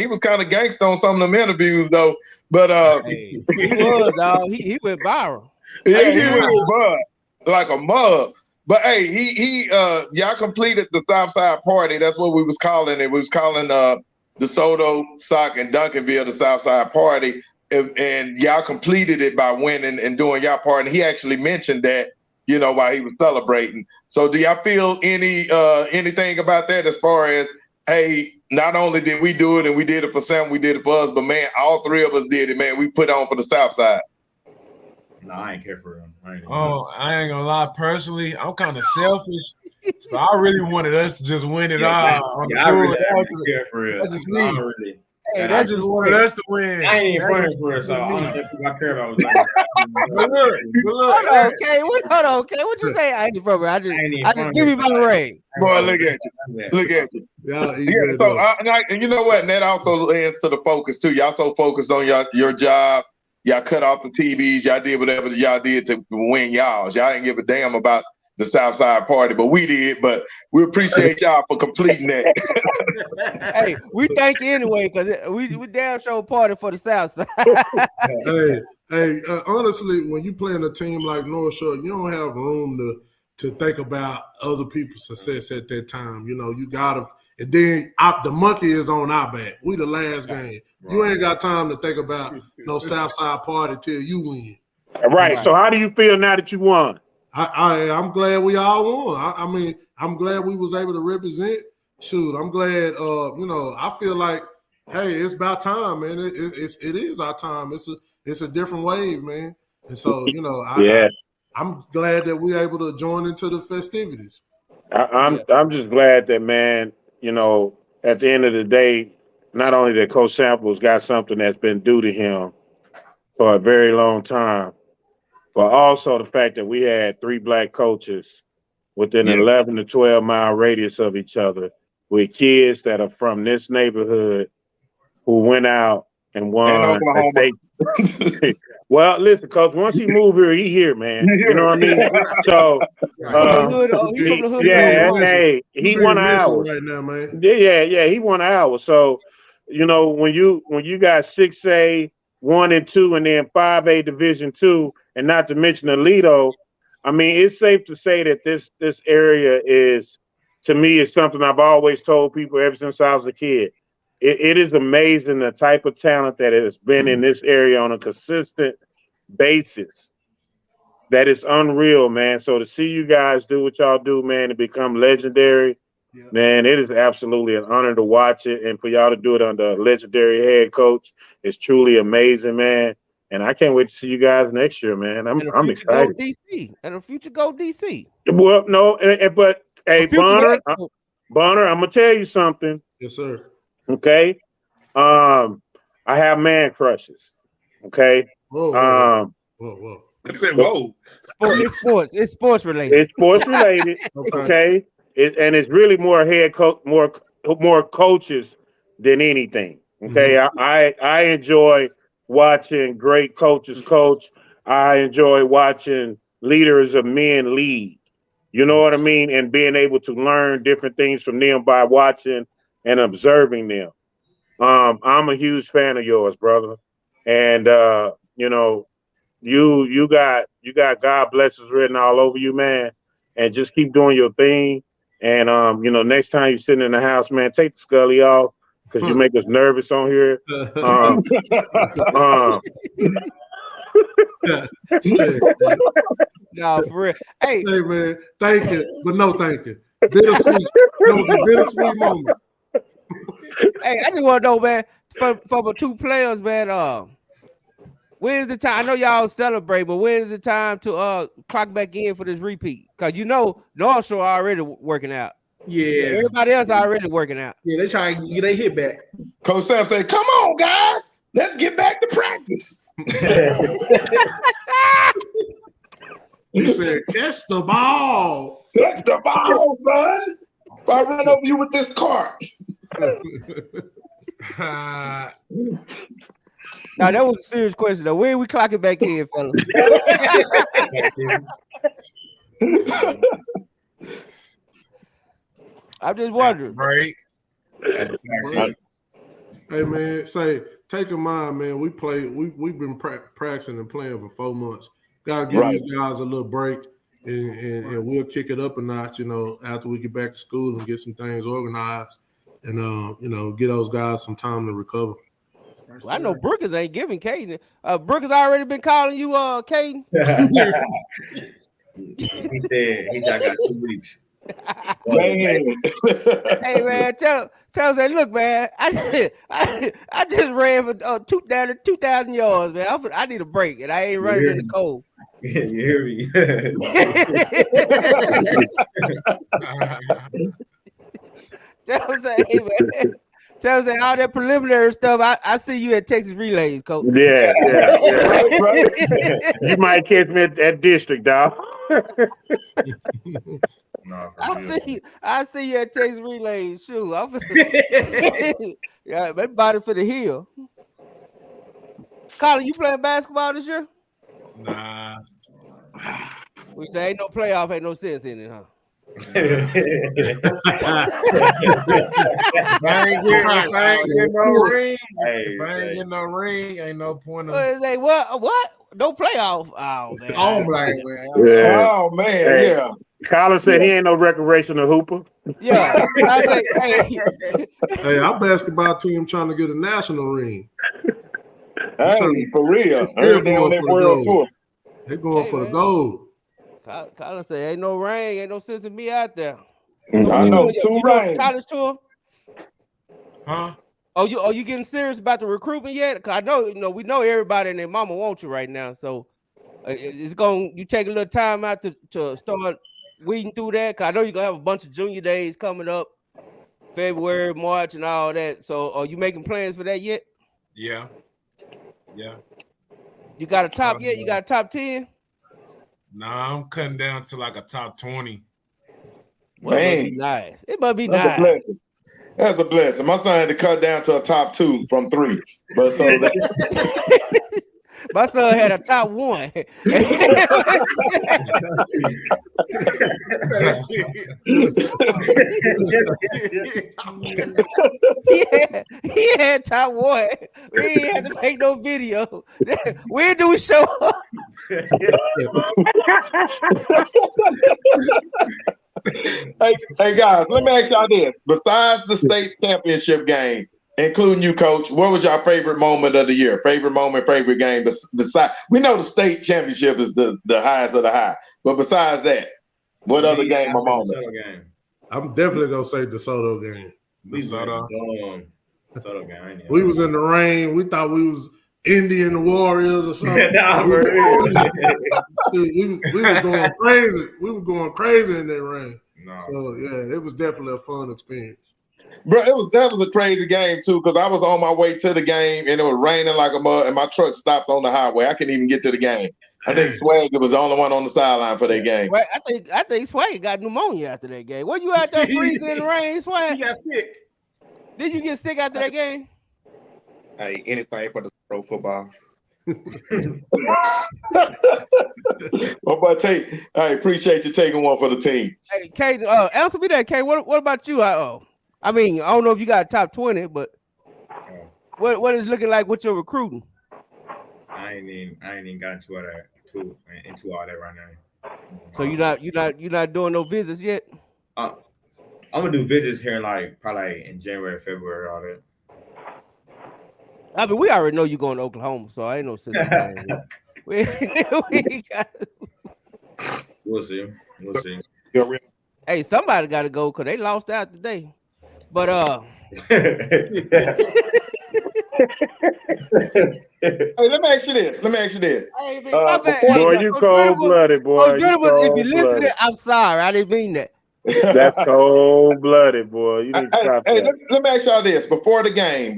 was kind of gangster on some of them interviews though. But he was, dog. He went viral. Yeah, he went like a mug. But hey, y'all completed the Southside Party. That's what we was calling it. We was calling DeSoto, Sock, and Duncanville the Southside Party, and y'all completed it by winning and doing y'all part. And he actually mentioned that, while he was celebrating. So do y'all feel anything about that as far as, hey, not only did we do it and we did it for Sam, we did it for us, but man, all three of us did it, man. We put on for the Southside. No, I ain't care for him. I ain't gonna lie. Personally, I'm kind of selfish, so I really wanted us to just win it all. I really care for real. That's just me. I just wanted us to win. I ain't even running for it, so I don't think I care about it. Hold on, okay. What you say? I ain't from it. I just give me my ring. Boy, look at you. Look at you. Yeah, so and you know what? And that also lends to the focus too. Y'all so focused on your job. Y'all cut off the TVs. Y'all did whatever y'all did to win y'all. Y'all didn't give a damn about the Southside Party, but we did. But we appreciate y'all for completing that. Hey, we thank you anyway because we damn sure party for the Southside. Hey, honestly, when you playing a team like North Shore, you don't have room to think about other people's success at that time. You gotta, and then the monkey is on our back. We the last game. Right. You ain't got time to think about no Southside Party till you win. Right. So how do you feel now that you won? I'm glad we all won. I mean, I'm glad we was able to represent. Shoot, I'm glad. I feel like, hey, it's about time, man. It is our time. It's a different wave, man. And so, I'm glad that we're able to join into the festivities. I'm just glad that, man, you know, at the end of the day, not only that Coach Samples got something that's been due to him for a very long time, but also the fact that we had 3 black coaches within 11 to 12 mile radius of each other with kids that are from this neighborhood who went out and won a state. Well, listen, Coach, once he moved here, he here, man. You know what I mean? So, he won an hour right now, man. Yeah, he won an hour. So, you know, when you got 6A, 1 and 2, and then 5A Division II, and not to mention Alito, I mean, it's safe to say that this area is, to me, is something I've always told people ever since I was a kid. It is amazing the type of talent that has been in this area on a consistent basis. That is unreal, man. So to see you guys do what y'all do, man, and become legendary, man, it is absolutely an honor to watch it. And for y'all to do it under a legendary head coach is truly amazing, man. And I can't wait to see you guys next year, man. I'm excited. Go DC. And the future go DC. Well, no, but hey, Bonner, I'm gonna tell you something. Yes, sir. Okay. I have man crushes. Okay. Whoa. Whoa. It's sports related. It's sports related. Okay. And it's really more head coach, more coaches than anything. Okay. Mm-hmm. I enjoy watching great coaches coach. I enjoy watching leaders of men lead. You know what I mean? And being able to learn different things from them by watching and observing them. I'm a huge fan of yours, brother. And you know, you got God blessings written all over you, man. And just keep doing your thing. And you know, next time you're sitting in the house, man, take the Scully off because you make us nervous on here. No, for real. Hey man, thank you, but no thank you. Bittersweet. That was a bittersweet moment. Hey, I just want to know, man, for the 2 players, man. When is the time? I know y'all celebrate, but when is the time to clock back in for this repeat? Because you know North Shore already working out. Yeah, everybody else already working out. Yeah, they trying to get their hit back. Coach Sam said, "Come on, guys, let's get back to practice." He said, "Catch the ball, catch the ball, son. If I run over you with this cart." Now that was a serious question though. When we clocking back in, fellas? I'm just wondering. Break. Hey man, take in mind, man. We've been practicing and playing for 4 months. Gotta give these guys a little break, and we'll kick it up a notch. You know, after we get back to school and get some things organized, and you know, get those guys some time to recover. Well, I know Brookers ain't giving Caden. Brookers already been calling you, Caden. He said he got 2 weeks. Hey man, tell us, look, man, I just ran for 2,000 yards, man. I need a break, and I ain't running in the cold. You hear me? Tell us, hey man. Tell us all that preliminary stuff. I see you at Texas Relays, Coach. Yeah. You might catch me at district, dog. No, I see you at Texas Relays. Shoot, yeah, that body for the hill. Colin, you playing basketball this year? Nah. We say ain't no playoff, ain't no sense in it, huh? If I ain't getting no ring, ain't no point of say what? No playoff. Oh man. Oh man, yeah. Colin said he ain't no recreational hooper. Yeah. Hey, our basketball team trying to get a national ring. Hey, for real. They're going for the gold. Colin said, "Ain't no rain, ain't no sense in me out there." I know 2 rings. College tour? Huh? Oh, you getting serious about the recruitment yet? Cause I know, we know everybody and their mama wants you right now. So, It's going. You take a little time out to start weeding through that. Cause I know you're gonna have a bunch of junior days coming up, February, March, and all that. So, are you making plans for that yet? Yeah. You got a top yet? You got a top 10? Nah, I'm cutting down to like a top 20. Well, it must be nice. It must be That's nice. a blessing. That's a blessing. My son had to cut down to a top 2 from 3. But so that My son had a top 1. he had top 1. We ain't had to make no video. Where do we show up? hey guys, let me ask y'all this. Besides the state championship game, including you, Coach, what was your favorite moment of the year? Favorite moment, favorite game? Besides, we know the state championship is the highest of the high, but besides that, what other game or moment? I'm definitely gonna say DeSoto game. DeSoto. DeSoto game. We was in the rain. We thought we was Indian Warriors or something. we was going crazy. We were going crazy in that rain. No. So yeah, it was definitely a fun experience. Bro, that was a crazy game too, because I was on my way to the game and it was raining like a mud, and my truck stopped on the highway. I couldn't even get to the game. I think Swagger was the only one on the sideline for that game. I think Swagger got pneumonia after that game. What you out there freezing in the rain, Swagger? He got sick. Did you get sick after that game? Hey, anything for the pro football. Well, but I appreciate you taking one for the team. Hey, Kay, answer me that, Kay. What about you? I mean, I don't know if you got top 20, but what is looking like with your recruiting? I ain't even got into all that right now. So you're not doing no visits yet? I'm gonna do visits here probably in January, February, all that. I mean, we already know you're going to Oklahoma, so I ain't no sense. We'll see. Hey, somebody got to go because they lost out today. But Hey, let me ask you this. Hey, boy, you cold-blooded, boy. If you listen to it, I'm sorry. I didn't mean that. That's cold-blooded, boy. You need to stop that. Let me ask y'all this. Before the game,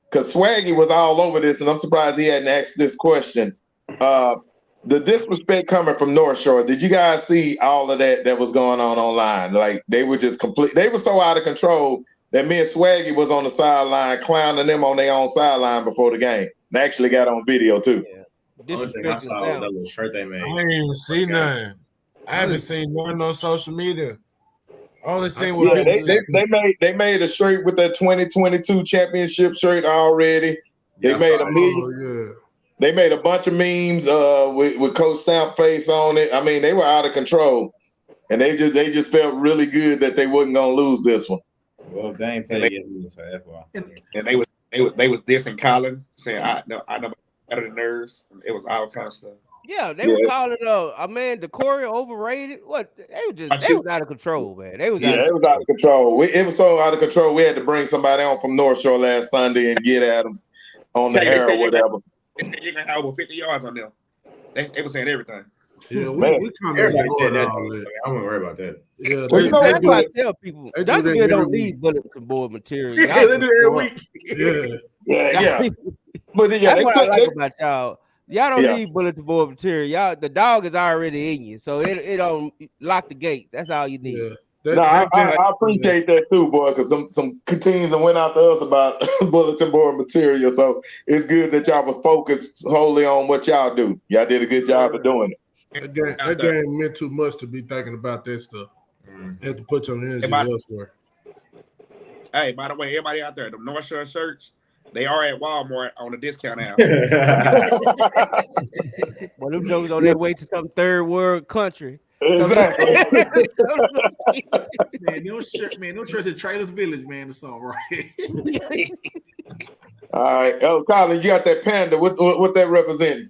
because Swaggy was all over this, and I'm surprised he hadn't asked this question. The disrespect coming from North Shore, did you guys see all of that was going on online? Like, they were just they were so out of control that me and Swaggy was on the sideline clowning them on their own sideline before the game. They actually got on video, too. The only thing I saw was that little shirt they made. I ain't even seen nothing. I haven't seen nothing on social media. I only seen what people say. They made a shirt with that 2022 championship shirt already. They made They made a bunch of memes with Coach Samp face on it. I mean, they were out of control, and they just felt really good that they wasn't gonna lose this one. Well, they ain't played yet, so that's why. And they was dissing Colin, saying I know better than nerds. It was all kind of stuff. Yeah, they were calling Decory overrated. What they was out of control, man. It was out of control. It was so out of control. We had to bring somebody on from North Shore last Sunday and get at them on the air or whatever. They said you can have over 50 yards on them. They were saying everything. Yeah, we kind of ignored all that. I wouldn't worry about that. Yeah, that's why I tell people Duncanville don't need bulletin board material. Yeah, they do it every week. Yeah. But that's what I like about y'all. Y'all don't need bulletin board material. Y'all, the dog is already in you, so it don't lock the gates. That's all you need. I appreciate that too, boy, because some teams that went out to us about bulletin board material. So it's good that y'all were focused wholly on what y'all do. Y'all did a good job of doing it. That game meant too much to be thinking about that stuff. You have to put your energy elsewhere. Hey, by the way, everybody out there, the North Shore shirts, they are at Walmart on a discount now. Well, them jokers on their way to some third world country. Exactly. No church at Trailers Village, man. It's all right. All right. Oh, Colin, you got that panda. What that represent?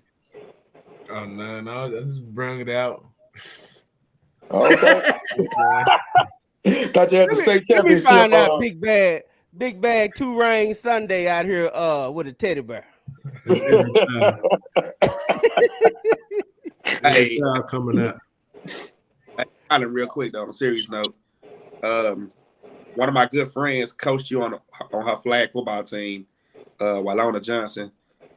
Oh, no. I just bring it out. Okay. Thought you had the state championship. Let me find out Big Bag 2 Rain Sunday out here with a teddy bear. Hey, coming out. Island, real quick though, on a serious note. One of my good friends coached you on her flag football team, Walona Johnson.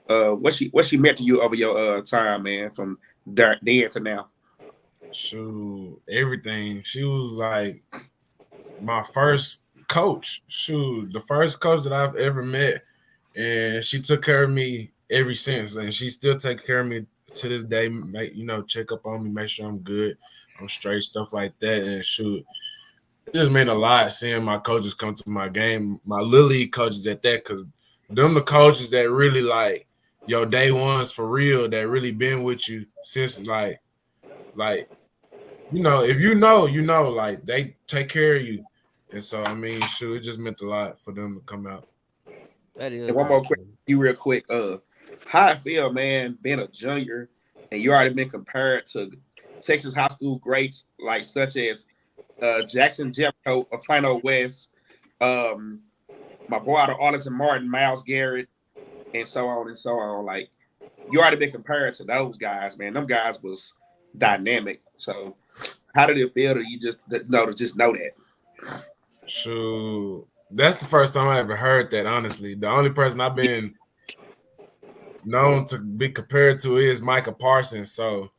What she meant to you over your time, man, from then to now? Shoot, everything. She was like my first coach. Shoot, the first coach that I've ever met, and she took care of me ever since, and she still takes care of me to this day. Check up on me, make sure I'm good, I'm straight, stuff like that. And shoot, it just meant a lot seeing my coaches come to my game, my Little League coaches at that, because them the coaches that really like your day ones for real, that really been with you since like if you know, like they take care of you. And so I mean, shoot, it just meant a lot for them to come out. That is. And one more quick, real quick. How I feel, man, being a junior and you already been compared to Texas high school greats like such as Jackson Jeffcoat of Plano West, my boy out of Arlington Martin, Miles Garrett, and so on and so on. Like, you already been compared to those guys, man. Them guys was dynamic. So how did it feel to you just know that? Shoot, that's the first time I ever heard that, honestly. The only person I've been known to be compared to is Micah Parsons. So,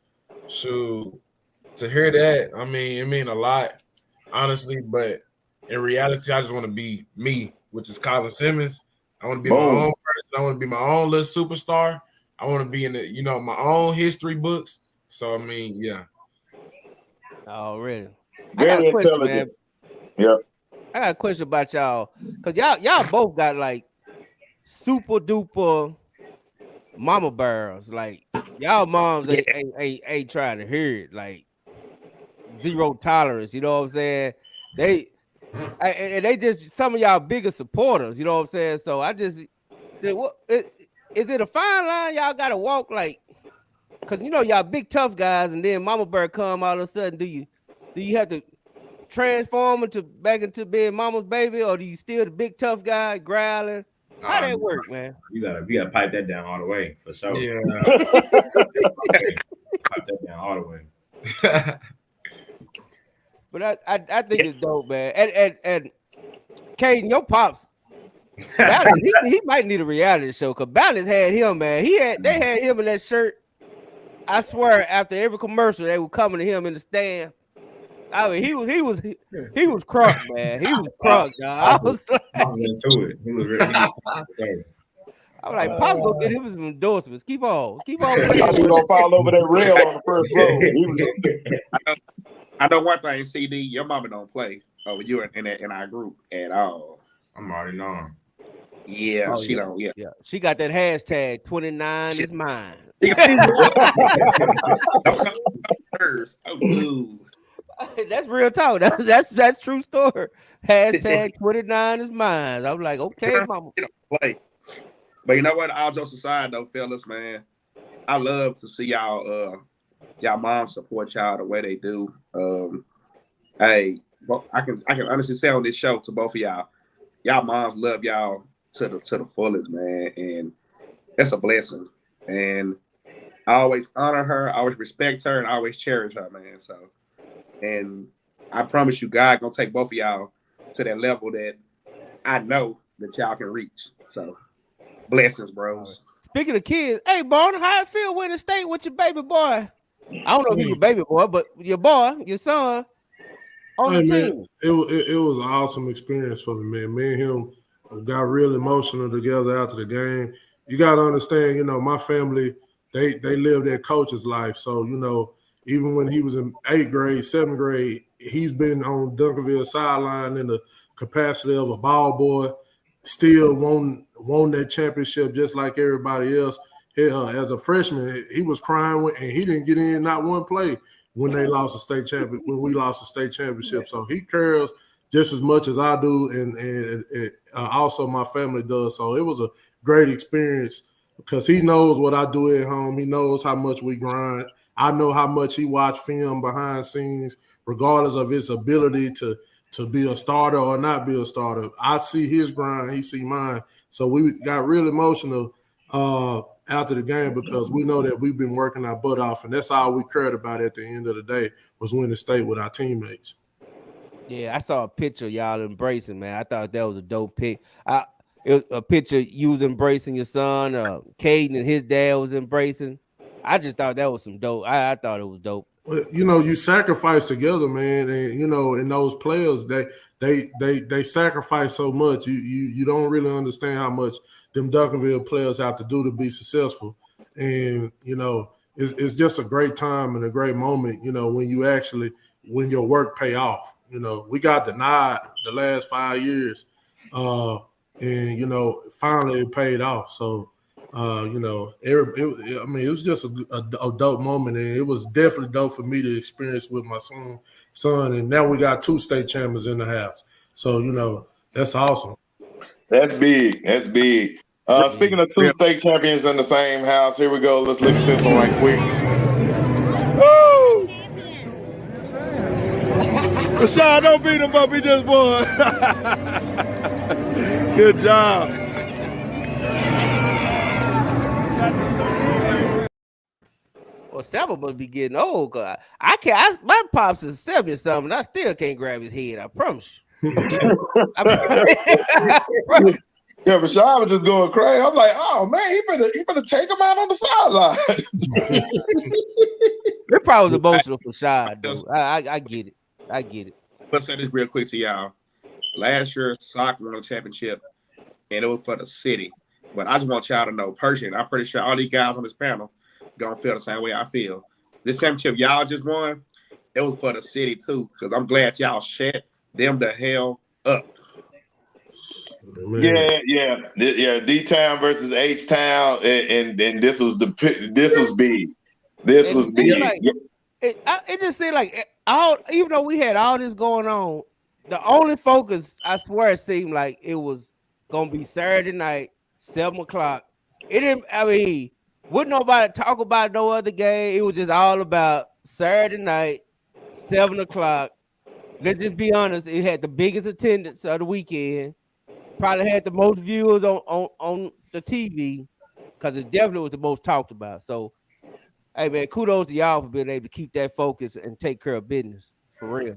shoot, to hear that, I mean, it mean a lot, honestly. But in reality, I just want to be me, which is Colin Simmons. I want to be my own person. I want to be my own little superstar. I want to be in the, my own history books. So, I mean, yeah. Oh, really? Very intelligent. Yeah. I got a question about y'all, because y'all both got like super duper mama bears. Like, y'all moms ain't trying to hear it. Like, zero tolerance. You know what I'm saying? They just some of y'all bigger supporters. You know what I'm saying? So I just, is it a fine line y'all got to walk? Like, because y'all big tough guys, and then mama bear come all of a sudden. Do you have to transform back into being mama's baby, or do you still the big tough guy growling? How that work, man? You gotta pipe that down all the way for sure. Yeah. Pipe that down all the way. But I think it's dope, man. And Caden, your pops, he might need a reality show, because Balance had him, man. They had him in that shirt. I swear, after every commercial, they were coming to him in the stand. I mean, he was crunk, man. He was crunk, dog. I was like, into it. He was really. I was like, Pops gonna get him some endorsements. Keep on. He gonna fall over that rail on the first row. I know one thing, CD. Your mama don't play over you in our group at all. I'm already knowing. Yeah, she don't. Yeah, she got that hashtag 29 is mine. That's real talk. That's true story. Hashtag 29 is mine. I'm like, okay, mama. Play. But you know what? All jokes aside, though, fellas, man, I love to see y'all moms support y'all the way they do. Hey, I can honestly say on this show to both of y'all moms love y'all to the fullest, man, and that's a blessing. And I always honor her, I always respect her, and I always cherish her, man. So, and I promise you, God gonna take both of y'all to that level that I know that y'all can reach. So, blessings, bros. Speaking of kids, hey, Barn, how it feel winning state with your baby boy? I don't know if he's your baby boy, but your boy, your son, on the team. Man, it was an awesome experience for me, man. Me and him got real emotional together after the game. You got to understand, my family, they live their coach's life. So, even when he was in 8th grade, 7th grade, he's been on Duncanville sideline in the capacity of a ball boy, still won that championship just like everybody else. As a freshman, he was crying and he didn't get in not one play when they lost the state champion. When we lost the state championship, so he cares just as much as I do, and also my family does. So it was a great experience because he knows what I do at home. He knows how much we grind. I know how much he watch film behind scenes, regardless of his ability to be a starter or not be a starter. I see his grind, he see mine. So we got real emotional after the game because we know that we've been working our butt off, and that's all we cared about at the end of the day was winning state with our teammates. Yeah, I saw a picture of y'all embracing, man. I thought that was a dope pic. It was a picture you was embracing your son. Caden and his dad was embracing. I just thought that was some dope. I thought it was dope. Well, you know, you sacrifice together, man, and you know, and those players they sacrifice so much. You don't really understand how much them Duncanville players have to do to be successful. And you know, it's just a great time and a great moment. You know, when your work pay off. You know, we got denied the last 5 years, and you know, finally it paid off. So. You know, it was just a dope moment, and it was definitely dope for me to experience with my son. And now we got 2 state champions in the house. So, you know, that's awesome. That's big. That's big. Speaking of 2 state champions in the same house, here we go. Let's look at this one right quick. Woo! Rashad, don't beat him up. He just won. Good job. Well, Saba must be getting old. Cause I can't. My pops is 70 something. I still can't grab his head. I promise you. Yeah, Rashad was just going crazy. I'm like, oh man, he better take him out on the sideline. It probably was emotional for Shad, though. I get it. I get it. Let's say this real quick to y'all. Last year, soccer won a championship, and it was for the city. But I just want y'all to know, personally, I'm pretty sure all these guys on this panel gonna feel the same way I feel. This championship y'all just won, it was for the city too, because I'm glad y'all shut them the hell up. Yeah. D-Town versus H-Town, and this was big. This was big. Like, it just seemed like even though we had all this going on, the only focus, I swear, it seemed like it was gonna be Saturday night, 7 o'clock. It didn't. I mean, wouldn't nobody talk about no other game. It was just all about Saturday night, 7 o'clock. Let's just be honest. It had the biggest attendance of the weekend. Probably had the most viewers on the TV because it definitely was the most talked about. So, hey man, kudos to y'all for being able to keep that focus and take care of business for real.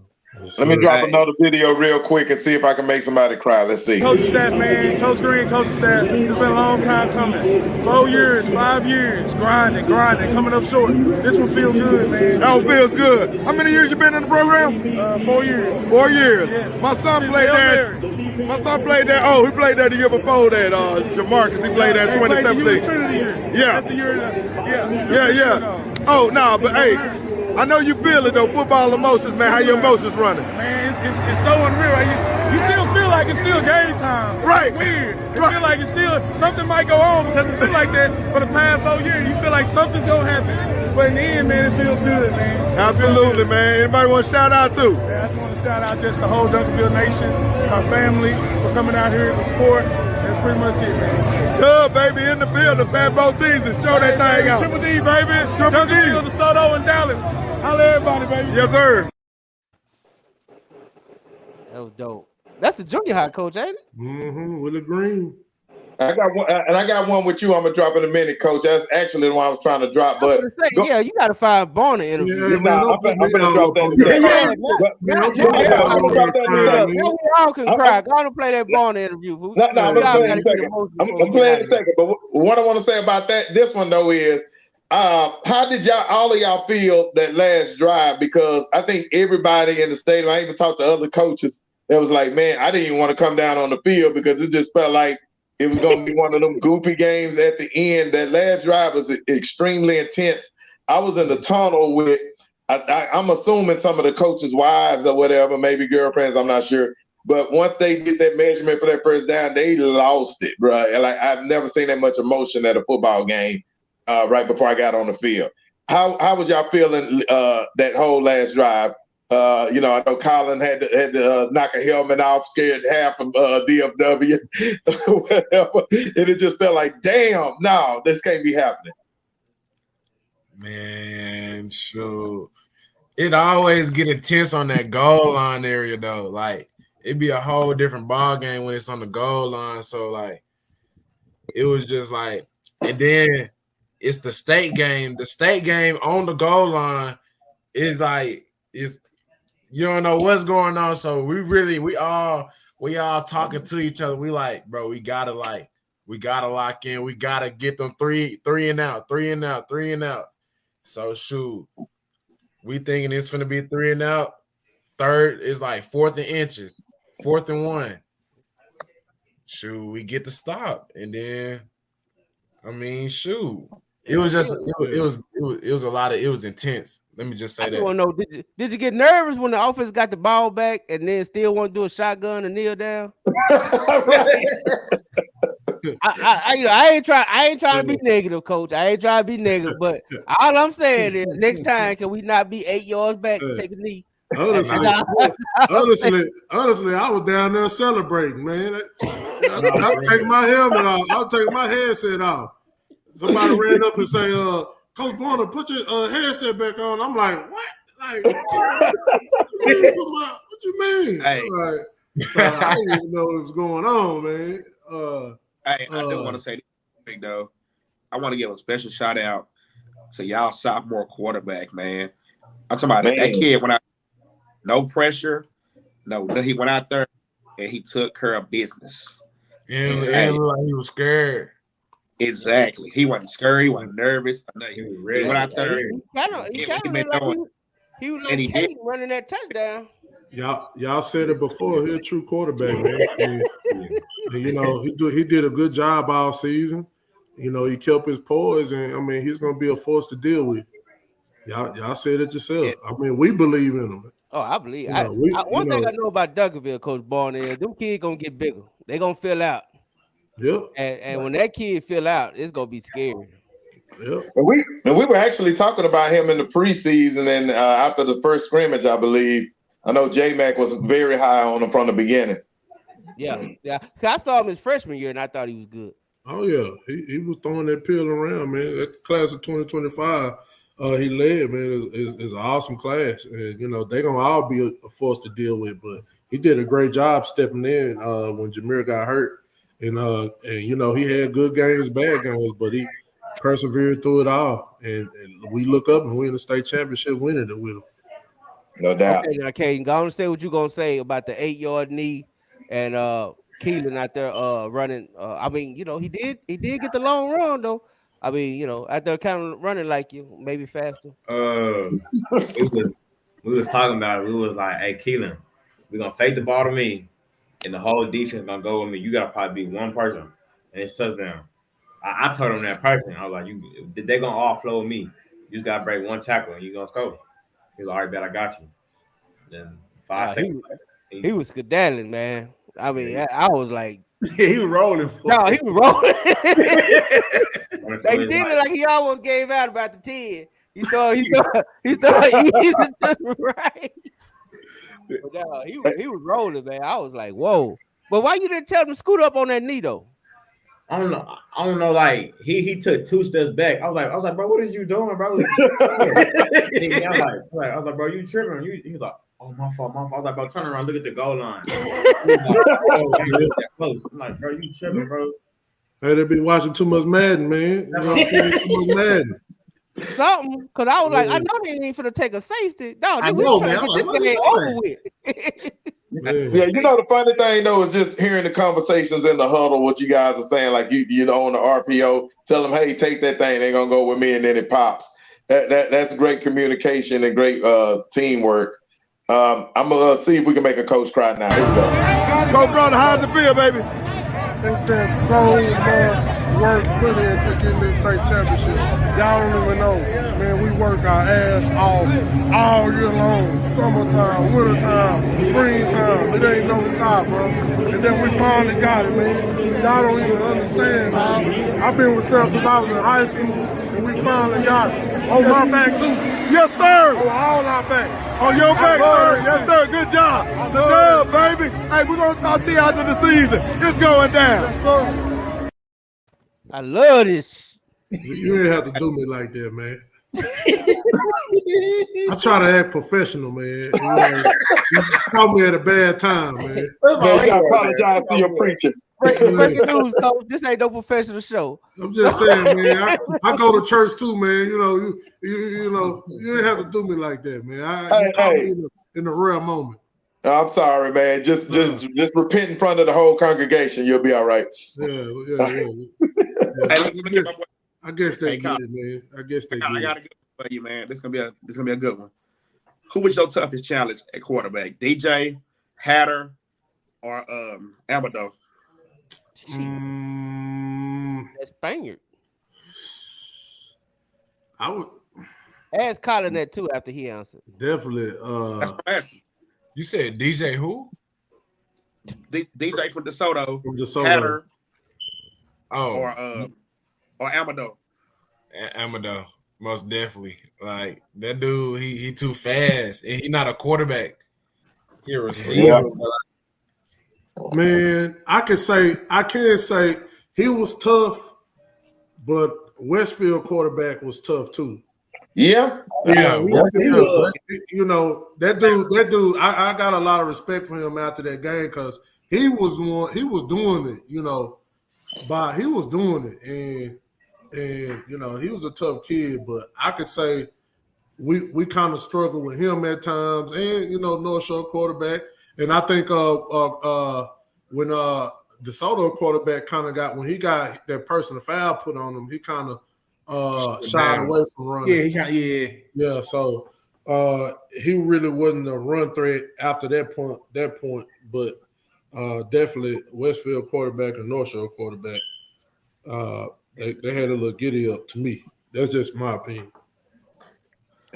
Let me drop another video real quick and see if I can make somebody cry. Let's see. Coach staff, man, Coach Green, Coach staff. It's been a long time coming. 4 years, 5 years, grinding, coming up short. This one feels good, man. That one feels good. How many years you been in the program? 4 years. 4 years. Yes. My son played there. My son played there. Oh, he played there the year before that. Jamarcus, he played there in 2017. Trinity year. Yeah. That's the year. Yeah. Oh, no, but hey. I know you feel it though. Football emotions, man. How your emotions running? Man, it's so unreal. You still feel like it's still game time. Right. It's weird. You feel like it's still something might go on because it's been like that for the past 4 years. You feel like something's gonna happen. But in the end, man, it feels good, man. Absolutely, man. Anybody want to shout out to? Yeah, I just want to shout out just the whole Duncanville Nation, my family for coming out here to support. That's pretty much it, man. Good, baby, in the building. Bamboo season. Show that thing out. Triple D, baby. Triple D. DeSoto and Dallas. Holla everybody, baby. Yes, sir. That was dope. That's the junior high coach, ain't it? Mm-hmm. Willie Green. I got one, and I got one with you. I'm gonna drop in a minute, Coach. That's actually the one I was trying to drop. But yeah, you got to find Bonner interview. I'm gonna drop that. We all can cry. Go on and play that Bonner interview. No, I'm gonna play in a second. I'm playing in a second. But what I want to say about this one though is, how did all of y'all feel that last drive? Because I think everybody in the stadium, I even talked to other coaches, that was like, man, I didn't even want to come down on the field because it just felt like it was going to be one of them goofy games at the end. That last drive was extremely intense. I was in the tunnel with, I'm assuming some of the coaches' wives or whatever, maybe girlfriends, I'm not sure. But once they get that measurement for that first down, they lost it, bro. Like, I've never seen that much emotion at a football game right before I got on the field. How was y'all feeling that whole last drive? I know Colin had to knock a helmet off, scared half of DFW, whatever. And it just felt like, damn, no, this can't be happening. Man, sure. It always get intense on that goal line area, though. Like, it'd be a whole different ball game when it's on the goal line. So, like, it was just like, and then it's the state game. The state game on the goal line is like you don't know what's going on. So we all talking to each other. We like, bro, we gotta lock in. We gotta get them three and out. So shoot, we thinking it's gonna be 3 and out. Third is like 4th and inches, 4th and 1. Shoot, we get the stop, and then I mean, shoot, it was just it was a lot of it was intense. Let me just say that. I don't know. Did you get nervous when the offense got the ball back and then still want to do a shotgun and kneel down? I ain't trying to be negative, coach. I ain't trying to be negative, but all I'm saying is next time, can we not be 8 yards back and take a knee? Honestly, I was down there celebrating, man. I'll take my helmet off. I'll take my headset off. Somebody ran up and say, Coach Bonner, put your headset back on. I'm like, what? Like, what you mean? Hey. Like, so I didn't even know what was going on, man. Hey, I do want to say this, though. I want to give a special shout out to y'all sophomore quarterback, man. I'm talking about that kid when no pressure, he went out there and he took care of business. And like he was scared. Exactly. He wasn't scared. He wasn't nervous. He was ready. He went out there. He was like Kate running that touchdown. Y'all said it before. He's a true quarterback, man. and, you know, he did a good job all season. You know, he kept his poise, and I mean, he's gonna be a force to deal with. Y'all said it yourself. I mean, we believe in him. Oh, I believe. One thing I know about Duncanville, Coach Barnes, is them kids gonna get bigger. They gonna fill out. Yep. And when that kid fill out, it's gonna be scary. Yep. And we were actually talking about him in the preseason and after the first scrimmage, I believe. I know J-Mac was very high on him from the beginning. Yeah. I saw him his freshman year, and I thought he was good. Oh yeah, he was throwing that pill around, man. That class of 2025. He led, man, is an awesome class. And, you know, they're going to all be a force to deal with. But he did a great job stepping in when Jameer got hurt. And you know, he had good games, bad games, but he persevered through it all. And we look up and win the state championship winning it with him. No doubt. Okay, go on and say what you're going to say about the 8-yard knee and Keelan out there running. I mean, you know, he did get the long run, though. I mean, you know, out there kind of running like you, maybe faster. We was talking about it. We was like, hey, Keelan, we're going to fake the ball to me, and the whole defense going to go with me. You got to probably be one person, and it's touchdown. I told him that person. I was like, they're going to all flow with me. You just got to break one tackle, and you're going to score. He was like, all right, bet I got you. Then 5 seconds. He was skedaddling, man. I mean, I was like, he was rolling. No, he was rolling. They did it like he almost gave out about the 10. He started easing just right. But no, he was rolling, man. I was like, whoa. But why you didn't tell him to scoot up on that knee though? I don't know. Like he took 2 steps back. I was like, bro, what is you doing, bro? I was like, bro, you tripping? He was like, oh, my fault. I was like, bro, turn around, look at the goal line. I'm like, bro, you tripping, bro? Hey, they be watching too much Madden, man. You know, too much Madden. Something, because I was like, I know they ain't finna take a safety. No, I know, man. This game over with. Yeah, you know the funny thing though is just hearing the conversations in the huddle. What you guys are saying, like you know, on the RPO, tell them, hey, take that thing. They're gonna go with me, and then it pops. That's great communication and great teamwork. I'm gonna see if we can make a coach cry now. Here we go. Coach Brother, how's it feel, baby? It's been so much work put into getting this state championship. Y'all don't even know. Man, we work our ass off all year long. Summertime, wintertime, springtime. It ain't no stop, bro. And then we finally got it, man. Y'all don't even understand, man. I've been with Seth since I was in high school, and we finally got it. On my back, too. Yes, sir. On all our backs. On your back, sir. Yes, sir. Good job. The dub, baby. Hey, we're going to talk to you after the season. It's going down. Yes, sir. I love this. You ain't have to do me like that, man. I try to act professional, man. You know, you caught me at a bad time, man. Man, you gotta apologize to your preacher. Breaking news, Coach. This ain't no professional show. I'm just saying, man. I go to church too, man. You know, you know, you didn't have to do me like that, man. You caught me in the rare moment. I'm sorry, man. Just repent in front of the whole congregation. You'll be all right. Yeah. I guess they get it, man. I guess they get it. I got a good one for you, man. This gonna be a good one. Who was your toughest challenge at quarterback? DJ, Hatter, or Amador? That Spaniard. I would ask Colin that too after he answered. Definitely. That's what I'm asking. You said DJ who? DJ from DeSoto. From DeSoto. Hatter. Oh. Or Amador. Amador, most definitely. Like that dude, he too fast, and he not a quarterback. He a receiver. Man, I can't say he was tough, but Westfield quarterback was tough too. Yeah. He was. You know, that dude. I got a lot of respect for him after that game because he was doing it. You know, but he was doing it, and you know, he was a tough kid. But I could say we kind of struggled with him at times, and you know, North Shore quarterback. And I think when DeSoto quarterback kind of got when he got that personal foul put on him, he kind of shied away from running. Yeah. So he really wasn't a run threat after that point. But definitely Westfield quarterback and North Shore quarterback, they had a little giddy up to me. That's just my opinion.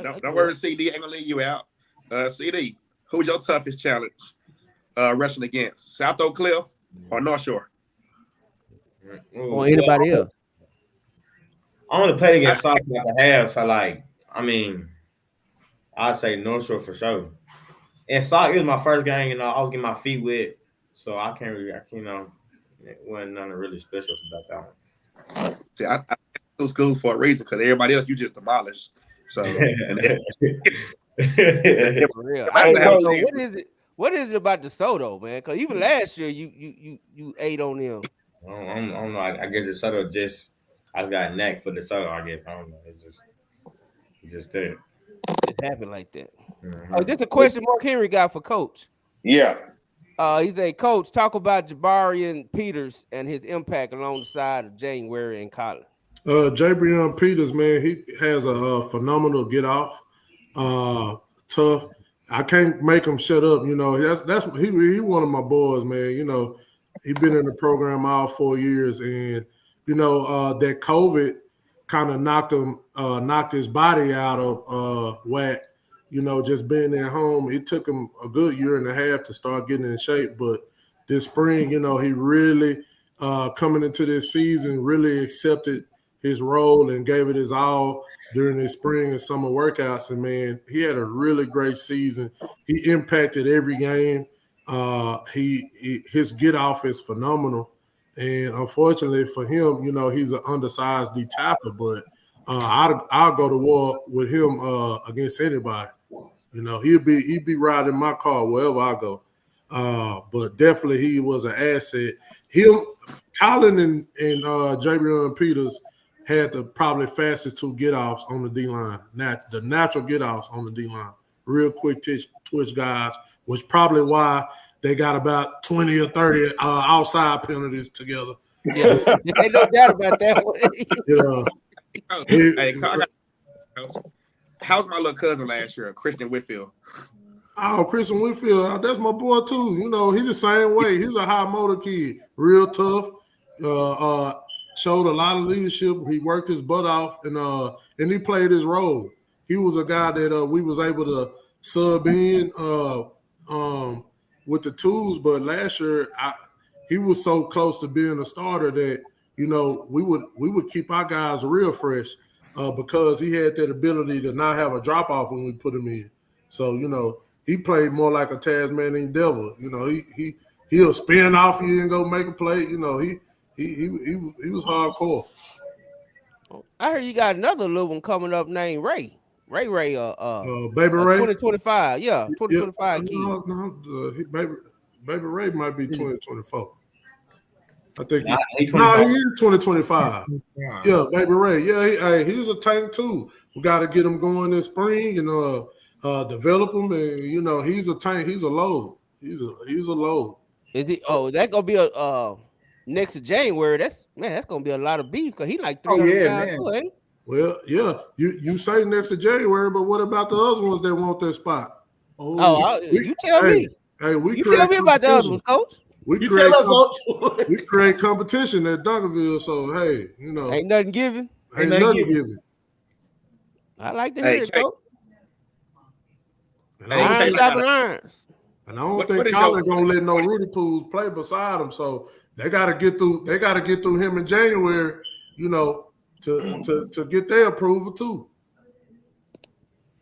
Don't worry, CD ain't gonna leave you out. CD, who's your toughest challenge rushing against? South Oak Cliff or North Shore? Or anybody else? I only played against South at the half, so I'd say North Shore for sure. And South, it was my first game, you know, I was getting my feet wet, so I can't really, you know, it wasn't nothing really special about that one. See, I those schools for a reason because everybody else you just demolished. So, For real. What is it about DeSoto, man? Because even last year you ate on them. I don't know. I guess DeSoto I just got a knack for DeSoto, I guess. I don't know. It just did. It happened like that. Mm-hmm. Oh, there's a question Mark Henry got for Coach. Yeah. He said, Coach, talk about Jabarian Peters and his impact along the side of January and Colin. Jabrion Peters, man, he has a phenomenal get off. Tough. I can't make him shut up. You know, he one of my boys, man. You know, he been in the program all 4 years, and you know that COVID kind of knocked his body out of whack. You know, just being at home, it took him a good year and a half to start getting in shape. But this spring, you know, he really coming into this season really accepted his role and gave it his all during his spring and summer workouts. And man, he had a really great season. He impacted every game. His get off is phenomenal. And unfortunately for him, you know, he's an undersized D tackle, but I'll go to war with him against anybody. You know, he'd be riding my car wherever I go. But definitely he was an asset. Colin and Jabrion Peters had the probably fastest two get-offs on the D-line. The natural get-offs on the D-line. Real quick twitch guys, which probably why they got about 20 or 30 outside penalties together. Yeah, ain't no doubt about that one. Hey, Coach, how's my little cousin last year, Christian Whitfield? Oh, Christian Whitfield, that's my boy too. You know, he's the same way. He's a high motor kid, real tough. Showed a lot of leadership. He worked his butt off, and he played his role. He was a guy that we was able to sub in with the tools. But last year, he was so close to being a starter that you know we would keep our guys real fresh because he had that ability to not have a drop off when we put him in. So you know he played more like a Tasmanian devil. You know he'll spin off you and go make a play. You know he was hardcore. I heard you got another little one coming up named Ray. Baby Ray. 2025. Yeah, 2025. No, Baby Ray might be 2024. I think he's he 25. is 2025. Yeah, Baby Ray. Yeah, he's a tank too. We got to get him going this spring and develop him. And you know, he's a tank. He's a load. He's a load. Is he? Oh, that gonna be a next to January. That's gonna be a lot of beef because he like 300 pounds too, ain't he? Well, yeah, you say next to January, but what about the other ones that want that spot? You tell me. Hey, you tell me about the other ones, Coach. We create competition at Duncanville, so hey, you know, ain't nothing given. Ain't nothing given. I like to hear it, Coach. Iron shopping irons. And I don't think Colin gonna let no Rudy Pools play beside him, so they gotta get through. They gotta get through him in January, you know, to get their approval too.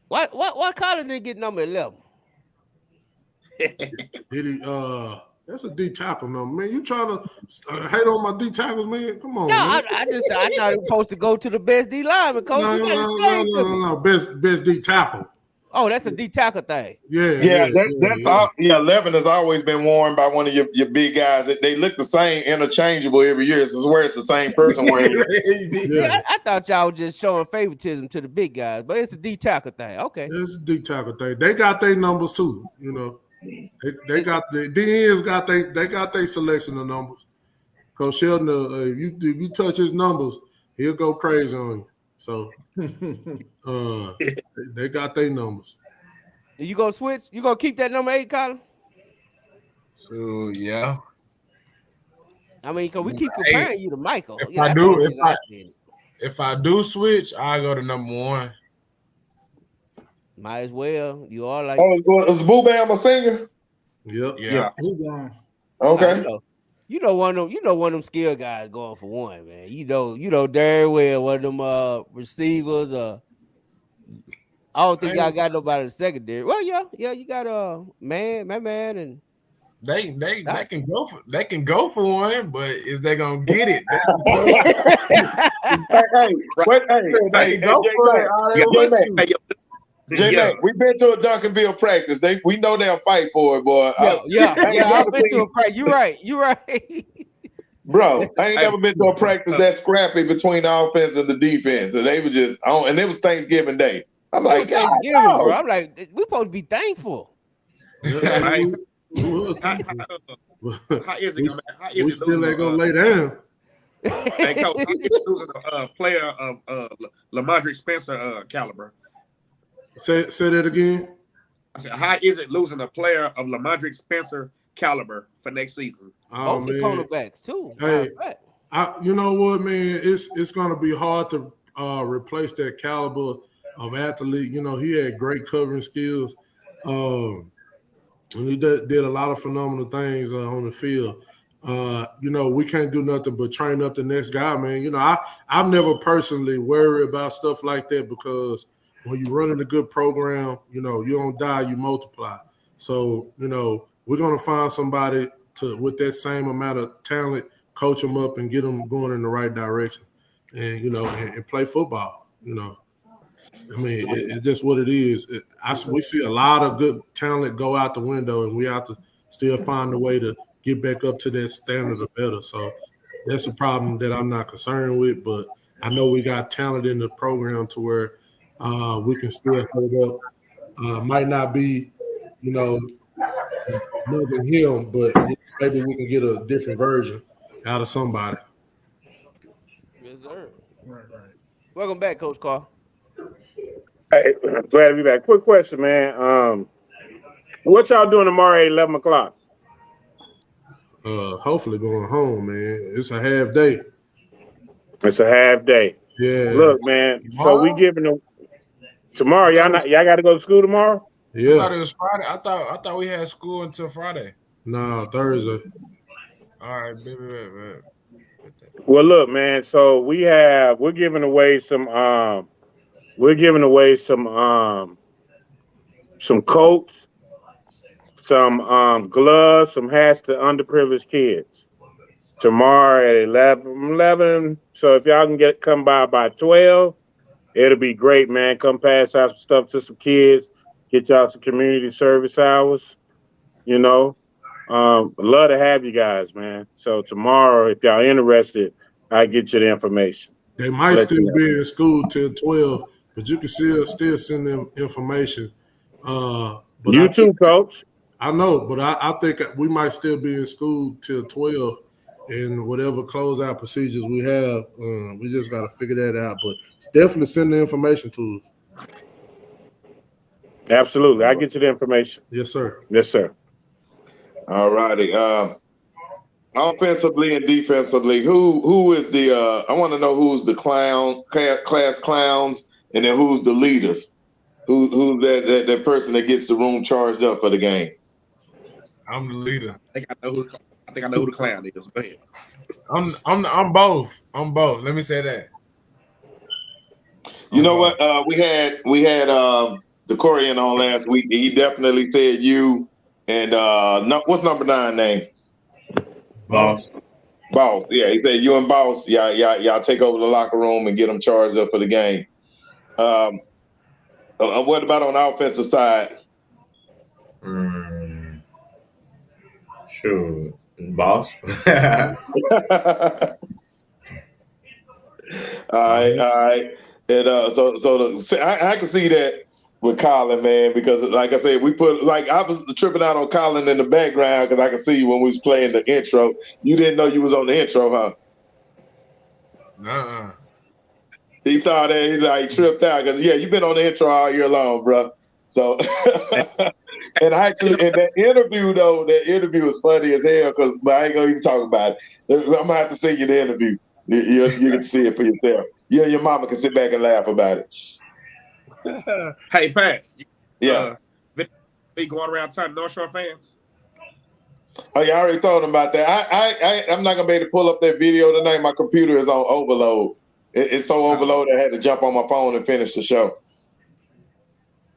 Why Colin didn't get number 11? Did he? That's a D tackle number, man. You trying to hate on my D tackles, man? Come on. No, man. I thought he was supposed to go to the best D lineman, Coach. No. Best D tackle. Oh, that's a D tackle thing. Yeah. 11 has always been worn by one of your big guys. They look the same, interchangeable every year. This is where it's the same person wearing it. I thought y'all were just showing favoritism to the big guys, but it's a D tackle thing. Okay, it's a D tackle thing. They got their numbers too. You know, they got the DNs got their selection of numbers. Coach Sheldon, if you touch his numbers, he'll go crazy on you. So they got their numbers. You gonna switch? You gonna keep that number 8, Colin? So yeah. I mean, cause we keep comparing you to Michael. If I do switch, I go to number 1. Might as well. You are like. Is Boo Bam a singer? Yep. Yeah. Okay. You know one of them skill guys going for 1, man. You know very well one of them receivers. I don't think y'all got nobody in the secondary. Well, yeah, you got man, and they can go for 1, but is they gonna get it? J-Mac, we've been to a Duncanville practice. We know they'll fight for it, boy. I've been to a practice. You're right. Bro, I ain't never been to a practice that scrappy between the offense and the defense. And they were just on, and it was Thanksgiving Day. I'm like, Thanksgiving, bro. I'm like, we supposed to be thankful. How is it? We still ain't gonna lay down. Hey, Coach, how is it losing a player of Lamondre Spencer caliber? Say that again. I said, how is it losing a player of Lamondre Spencer caliber for next season? Both the cornerbacks too. Hey, you know what, man? It's gonna be hard to replace that caliber of athlete. You know, he had great covering skills. And he did a lot of phenomenal things on the field. You know, we can't do nothing but train up the next guy, man. You know, I've never personally worried about stuff like that because when you're running a good program, you know, you don't die, you multiply. So, you know, we're going to find somebody with that same amount of talent, coach them up and get them going in the right direction and, you know, and play football, you know. I mean, it's just what it is. We see a lot of good talent go out the window, and we have to still find a way to get back up to that standard or better. So that's a problem that I'm not concerned with, but I know we got talent in the program to where we can still hold up. Might not be, you know, more than him, but maybe we can get a different version out of somebody. Yes, sir. Right. Welcome back, Coach Carl. Hey, glad to be back. Quick question, man. What y'all doing tomorrow at 11 o'clock? Hopefully going home, man. It's a half day. It's a half day. Yeah. Look, man. So we giving them tomorrow. Y'all got to go to school tomorrow? Yeah. I thought it was Friday. I thought we had school until Friday. No, Thursday. All right, baby. Well, look, man. So we're giving away some coats, some gloves, some hats to underprivileged kids tomorrow at 11. So if y'all can come by 12, it'll be great, man. Come pass out some stuff to some kids, get y'all some community service hours, you know. Love to have you guys, man. So tomorrow, if y'all interested, I get you the information. They might still be in school till 12, but you can still send them information. But you too, Coach. I know, but I think we might still be in school till 12, and whatever closeout procedures we have, we just got to figure that out. But definitely send the information to us. Absolutely, I get you the information. Yes, sir. Yes, sir. All righty. Offensively and defensively, who is the? I want to know who's the class clowns, and then who's the leaders. Who's that person that gets the room charged up for the game? I'm the leader. I think I know who the clown is. Go ahead. I'm both. I'm both. Let me say that. You know what? We had the Corian on last week. He definitely said you and what's number 9 name? Boss. Boss. Yeah, he said you and Boss. Y'all take over the locker room and get them charged up for the game. What about on the offensive side? Sure, Boss. All right. And I can see that with Colin, man, because like I said, I was tripping out on Colin in the background because I could see you when we was playing the intro. You didn't know you was on the intro, huh? Nuh-uh. He saw that, he tripped out because you've been on the intro all year long, bro. So and actually in that interview was funny as hell but I ain't gonna even talk about it. I'm gonna have to see you the interview. You can see it for yourself. You and your mama can sit back and laugh about it. Hey, Pat. Yeah. Be going around telling North Shore fans. Oh, yeah, I already told them about that. I'm not gonna be able to pull up that video tonight. My computer is on overload. It's so overloaded I had to jump on my phone and finish the show.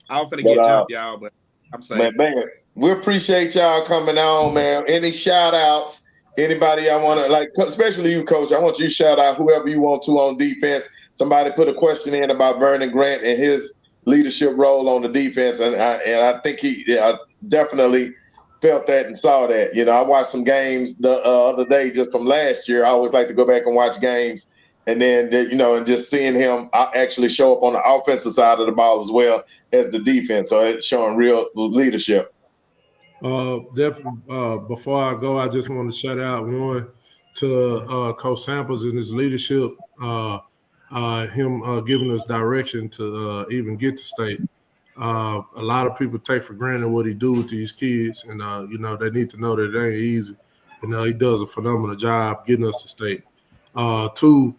I was finna get jumped, y'all, but I'm saying. Man, we appreciate y'all coming on, man. Any shout outs? Anybody I want to especially you, Coach. I want you to shout out whoever you want to on defense. Somebody put a question in about Vernon Grant and his leadership role on the defense, and I think I definitely felt that and saw that. I watched some games the other day just from last year. I always like to go back and watch games, and then and just seeing him actually show up on the offensive side of the ball as well as the defense. So it's showing real leadership. Definitely. Before I go, I just want to shout out one to Coach Samples and his leadership. Him giving us direction to even get to state. A lot of people take for granted what he do with these kids, and they need to know that it ain't easy. He does a phenomenal job getting us to state. Two,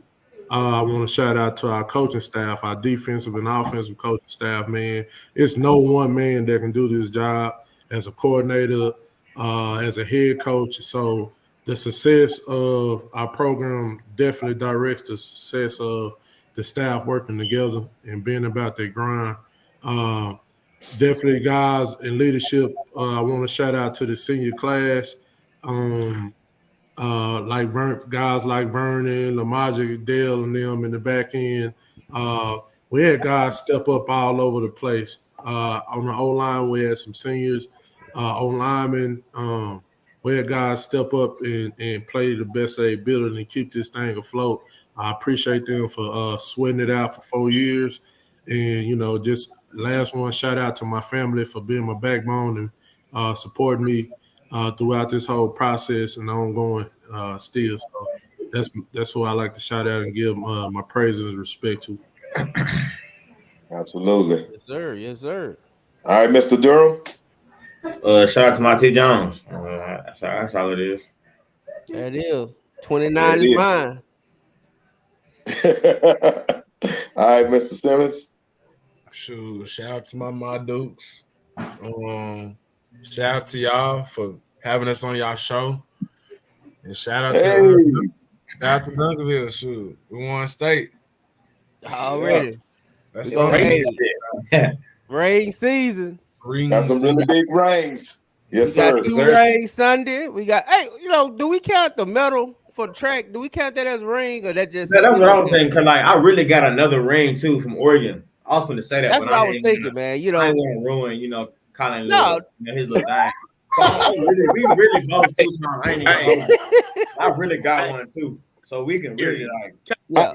I want to shout out to our coaching staff, our defensive and offensive coaching staff. Man, it's no one man that can do this job as a coordinator, as a head coach. So the success of our program definitely directs the success of the staff working together and being about their grind. Definitely guys in leadership. I want to shout out to the senior class, guys like Vernon, Lamaja, Dale, and them in the back end. We had guys step up all over the place. On the O-line, we had some seniors, O-linemen. We had guys step up and play the best of their ability and keep this thing afloat. I appreciate them for sweating it out for 4 years. And, just last one, shout out to my family for being my backbone and supporting me throughout this whole process and ongoing still. So that's who I like to shout out and give my praise and respect to. Absolutely. Yes, sir. Yes, sir. All right, Mr. Durham. Shout out to my T. Jones. That's all it is. That is. 29 is mine. All right, Mr. Simmons. Shoot, shout out to my Dukes. Shout out to y'all for having us on y'all show. And shout out to Duncanville. Shoot, we won state. Already. That's all. Rain season. Got some really big rains. Yes, sir. We got 2 rains Sunday. We got, do we count the medal for the track? Do we count that as ring or that just? Yeah, that's what I was thinking. Cause I really got another ring too from Oregon. I was going to say that. That's what I was thinking, man. I didn't want to ruin, Colin, his little thing. we really both 2 times. I ain't even gonna hold you. I really got one too, so we can really like.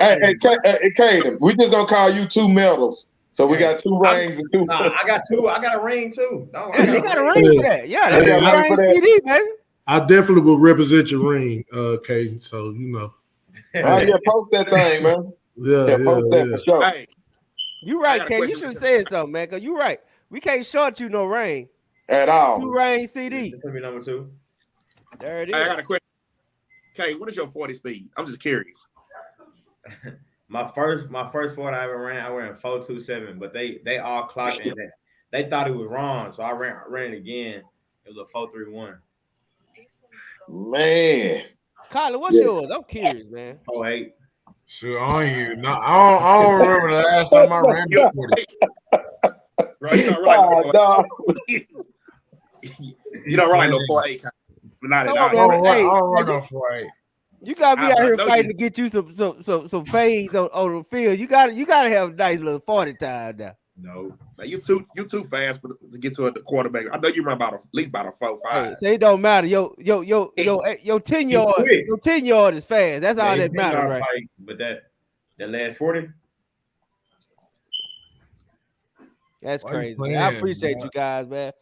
Hey, Caden, we just gonna call you 2 medals. So we got 2 rings and 2. Nah, I got 2. I got a ring too. No, They got a ring for that. Yeah, they got a ring CD, baby. I definitely will represent your ring, Caden. So you know. Yeah, post that thing, man. Yeah, post that for sure. Hey, you right, Caden. You should have said something, man. Cause you right. We can't short you no ring at all. 2 ring CD. This will be number 2. There it is. Hey, I got a question. Okay, what is your 40 speed? I'm just curious. My first 40 I ever ran, I ran 4.27, but they all clocked in that. They thought it was wrong, so I ran it again. It was a 4.31. Man, Kyler, what's yours? I'm curious, man. 4.8. Sure, on you. No, I don't remember the last time I ran the 40. Bro, you don't run like you don't run like no 4.8. Not at all. I don't run no 4.8. You gotta be out here fighting to get you some fades on the field. You gotta have a nice little 40 time now. No, man, you too fast to get to the quarterback. I know you run about at least about a 4.5. Hey, so it don't matter. Your 10 yard is fast. That's all that matters, right? Fight, but that last 40. That's crazy. Man. I appreciate you guys, man.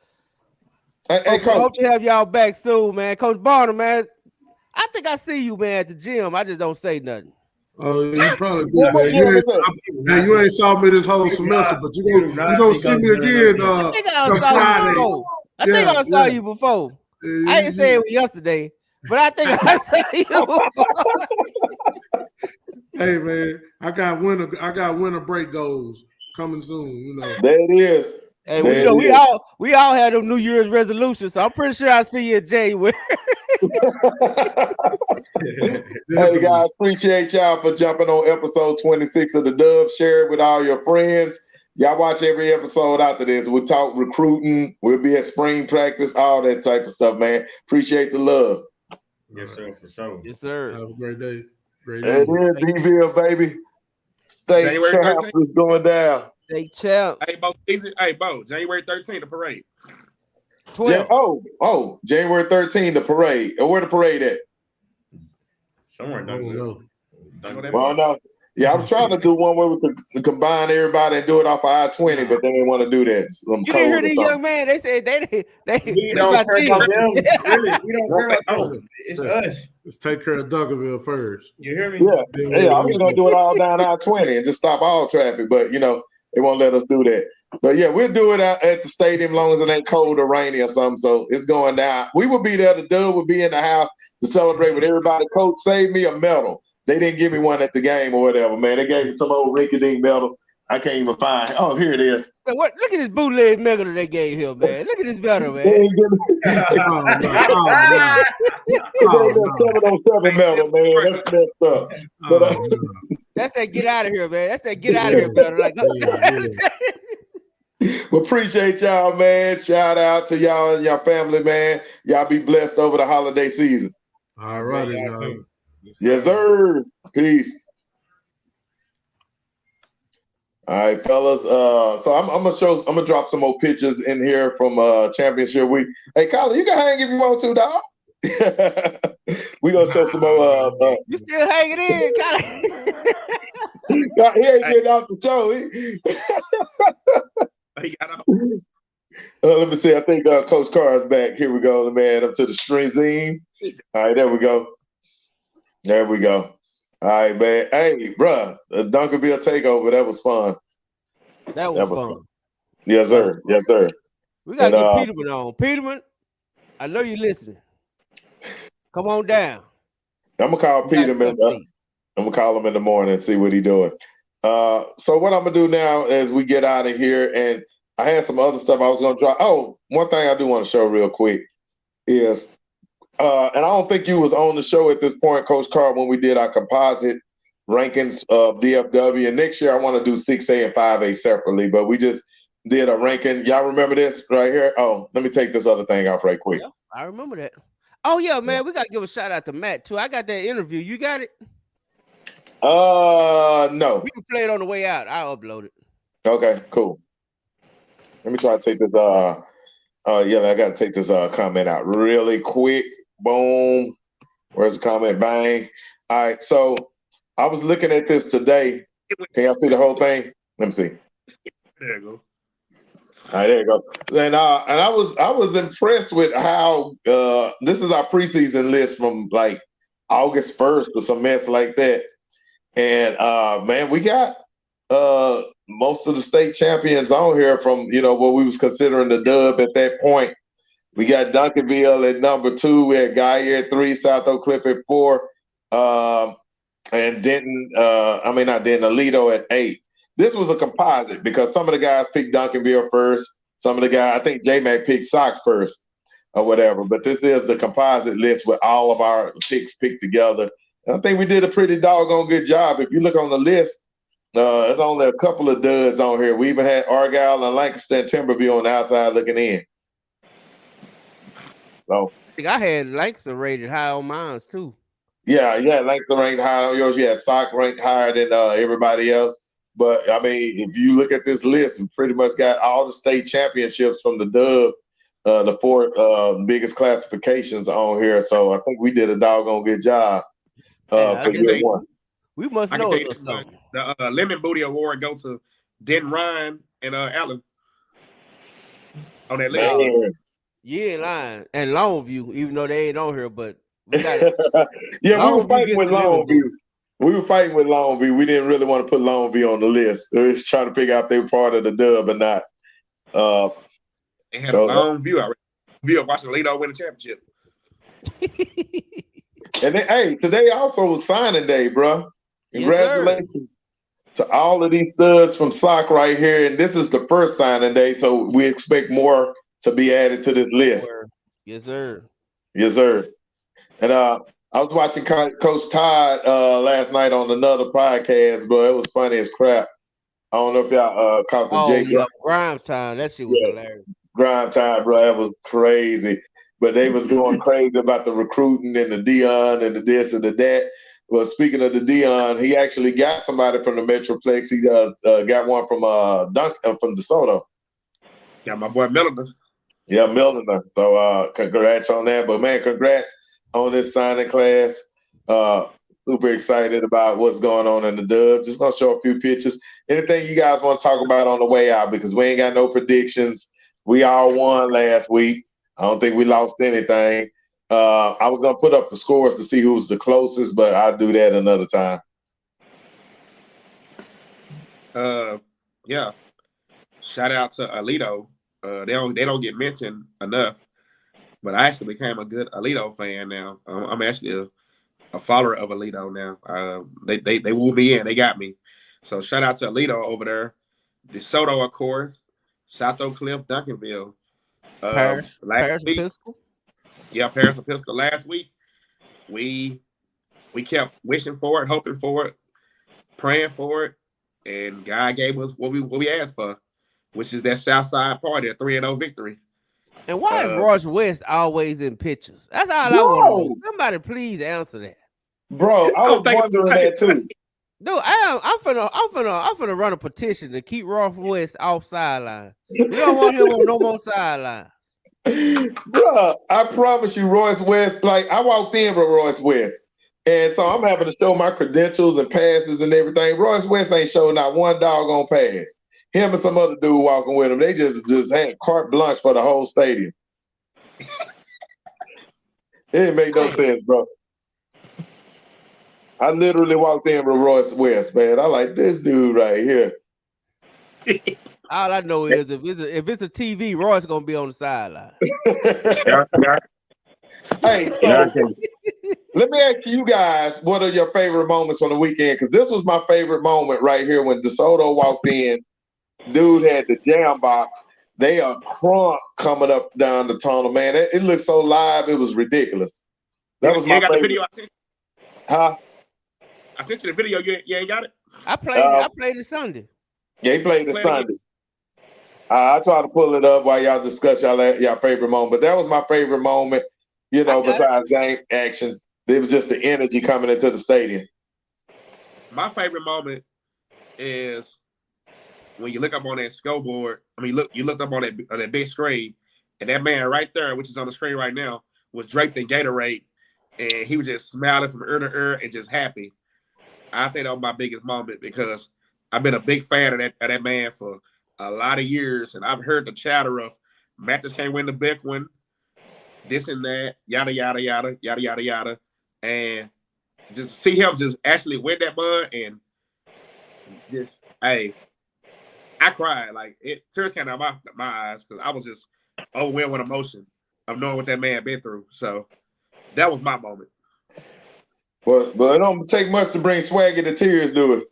Hey, Coach. Hope to have y'all back soon, man. Coach Barnum, man. I think I see you, man, at the gym. I just don't say nothing. Oh, you probably do, man. You ain't saw me this whole semester, but you gonna see me again. I think I saw you before. I didn't say it was yesterday, but I think I saw you before. Hey, man, I got winter break goals coming soon. You know, there it is. Hey, we all had them New Year's resolutions, so I'm pretty sure I'll see you in January. Hey guys, appreciate y'all for jumping on episode 26 of the Dub. Share it with all your friends. Y'all watch every episode after this. We'll talk recruiting. We'll be at spring practice, all that type of stuff, man. Appreciate the love. Yes, sir, for sure. Yes, sir. Have a great day. It is D-Ville, baby. State champ is going down. State champ. Hey, Bo, January 13th, the parade. 12. January 13th, the parade. And where the parade at? Somewhere. Well, no. Yeah, I was trying to do one where we could combine everybody and do it off of I-20, but they didn't want to do that. You didn't hear the young man? They said they we don't care about them. Really, we don't care about them. It's us. Let's take care of Duncanville first. You hear me? Yeah, I'm just gonna do it all down I-20 and just stop all traffic, but they won't let us do that. But yeah, we'll do it out at the stadium as long as it ain't cold or rainy or something. So it's going down. We will be there. The Dub will be in the house to celebrate with everybody. Coach saved me a medal. They didn't give me one at the game or whatever, man. They gave me some old rinky-dink medal. I can't even find. Oh, here it is. Man, look at this bootleg medal they gave him, man. Look at this medal, man. Medal, man. That's messed up. That's that get out of here, man. That's that get out of here medal. Like, we appreciate y'all, man. Shout out to y'all and your family, man. Y'all be blessed over the holiday season. All righty, y'all. Yes, sir. Peace. All right, fellas. So I'm gonna drop some more pictures in here from championship week. Hey, Kyler, you can hang if you want to, dog. We gonna show some more. You still hanging in, Kyler? He ain't getting off the show. He got up. Let me see. I think Coach Carr is back. Here we go, man. Up to the stream. All right, there we go. There we go. All right, man. Hey, bruh, the Duncanville takeover. That was fun. That was fun. Yes, sir. Yes, sir. We gotta get Peterman on. Peterman, I know you're listening. Come on down. I'm gonna call Peterman. I'm gonna call him in the morning and see what he's doing. So what I'm gonna do now is we get out of here, and I had some other stuff I was gonna drop. Oh, one thing I do want to show real quick is, and I don't think you was on the show at this point, Coach Carr, when we did our composite rankings of DFW. And next year I want to do 6A and 5A separately, but we just did a ranking. Y'all remember this right here? Oh, let me take this other thing off right quick. Yeah, I remember that. Oh yeah, man, we gotta give a shout out to Matt too. I got that interview. You got it? No. We can play it on the way out. I'll upload it. Okay, cool. Let me try to take this Oh yeah, I gotta take this comment out really quick. Boom. Where's the comment? Bang. All right. So I was looking at this today. Can y'all see the whole thing? Let me see. There you go. All right, there you go. And I was impressed with how this is our preseason list from like August 1st or some mess like that. And man, we got most of the state champions on here from what we was considering the dub at that point. We got Duncanville at number 2. We had Guyer at 3, South Oak Cliff at 4, and Denton. Not Denton, Aledo at 8. This was a composite because some of the guys picked Duncanville first. Some of the guys, I think J-Mac picked Sock first or whatever. But this is the composite list with all of our picks picked together. And I think we did a pretty doggone good job. If you look on the list, there's only a couple of duds on here. We even had Argyle and Lancaster and Timberview on the outside looking in. So I think I had Lancaster rated high on mine too. Yeah, Lancaster ranked higher on yours. You had Sock ranked higher than everybody else. But I mean, if you look at this list, we pretty much got all the state championships from the dub, the 4 biggest classifications on here. So I think we did a doggone good job for year 1. We must know something. The Lemon Booty Award go to Den Ryan and Allen on that list. You ain't lying. And Longview, even though they ain't on here, but we got yeah, we were fighting with Longview. We were fighting with Longview. We didn't really want to put Longview on the list. We were trying to figure out if they were part of the dub or not. They had a Longview already. We were watching Aledo win the championship. And then, hey, today also was signing day, bro. Congratulations to all of these studs from SOC right here. And this is the first signing day, so we expect more to be added to this list. Yes, sir. Yes, sir. And I was watching Coach Todd last night on another podcast, bro. It was funny as crap. I don't know if y'all caught the Jake Grimes time. That shit was hilarious. Grimes time, bro. That was crazy. But they was going crazy about the recruiting and the Dion and the this and the that. Well, speaking of the Dion, he actually got somebody from the Metroplex. He got one from from DeSoto. Yeah, my boy Milliner. Yeah, Milliner. So congrats on that. But man, congrats on this signing class. Super excited about what's going on in the dub. Just gonna show a few pictures. Anything you guys want to talk about on the way out, because we ain't got no predictions. We all won last week. I don't think we lost anything. I was gonna put up the scores to see who's the closest, but I'll do that another time. Yeah. Shout out to Aledo. They don't get mentioned enough, but I actually became a good Aledo fan now. I'm actually a follower of Aledo now. They woo me in. They got me. So shout out to Aledo over there. DeSoto, of course. South Oak Cliff, Duncanville. Paris Episcopal. Yeah, Paris Episcopal. Last week, we kept wishing for it, hoping for it, praying for it, and God gave us what we asked for, which is that Southside party, a 3-0 victory. And why is Royce West always in pictures? That's all I want to know. Somebody please answer that. Bro, I was wondering that too. Dude, I'm finna run a petition to keep Royce West off sideline. We don't want him on no more sideline. Bro, I promise you, Royce West, like I walked in with Royce West. And so I'm having to show my credentials and passes and everything. Royce West ain't showed not one doggone pass. Him and some other dude walking with him, they just had carte blanche for the whole stadium. It didn't make no sense, bro. I literally walked in with Royce West, man. I like this dude right here. All I know is if it's a TV, Roy's gonna be on the sideline. Hey, so, let me ask you guys, what are your favorite moments from the weekend? Because this was my favorite moment right here when DeSoto walked in. Dude had the jam box. They are crunk coming up down the tunnel, man. It looked so live, it was ridiculous. That was my favorite. The video I sent? Huh? I sent you the video. You ain't got it? I played it Sunday. Yeah, he played it Sunday. I try to pull it up while y'all discuss y'all favorite moment. But that was my favorite moment, besides game action. It was just the energy coming into the stadium. My favorite moment is when you look up on that scoreboard. I mean, you looked up on that big screen, And that man right there, which is on the screen right now, was draped in Gatorade, and he was just smiling from ear to ear and just happy. I think that was my biggest moment because I've been a big fan of that man for a lot of years, and I've heard the chatter of Mathis can't win the big one, this and that, yada yada yada yada yada yada, and just see him just actually win that mud and just I cried like tears came out my eyes because I was just overwhelmed with emotion of knowing what that man been through. So that was my moment. But it don't take much to bring Swaggy to tears, do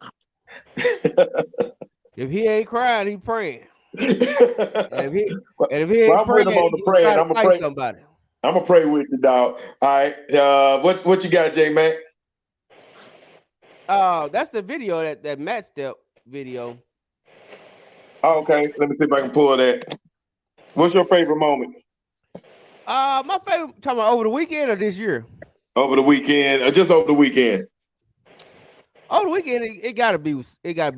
it? If he ain't crying, he praying. and if he ain't praying, I'm on the praying. I'm gonna pray. Somebody. I'm gonna pray with you, dog. All right. What you got, J Mac? That's the video that Matt Step video. Oh, okay. Let me see if I can pull that. What's your favorite moment? My favorite, talking about over the weekend or this year? Over the weekend, or just over the weekend? Over the weekend, it gotta be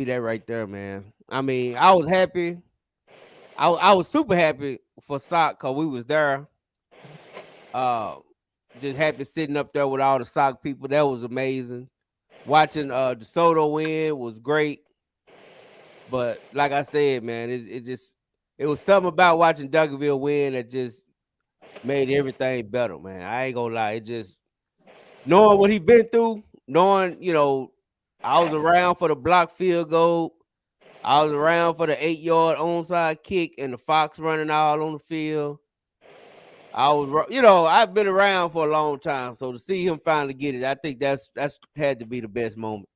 that right there, man. I mean, I was happy. I was super happy for Sock because we was there. Just happy sitting up there with all the Sock people. That was amazing. Watching DeSoto win was great. But like I said, man, it was something about watching Duncanville win that just made everything better, man. I ain't gonna lie. It just knowing what he been through, knowing, I was around for the block field goal. I was around for the 8-yard onside kick and the Fox running all on the field. I've been around for a long time. So to see him finally get it, I think that's had to be the best moment.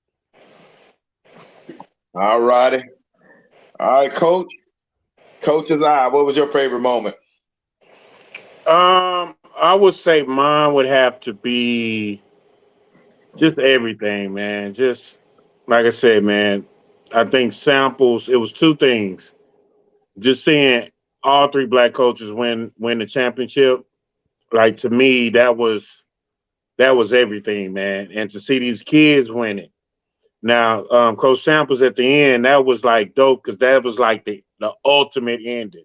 All righty. All right, Coach. Coach's eye, what was your favorite moment? I would say mine would have to be just everything, man. Just like I said, man, I think samples, it was two things. Just seeing all three black coaches win the championship, like to me, that was everything, man. And to see these kids win it. Now, Coach Samples at the end, that was like dope because that was like the ultimate ending.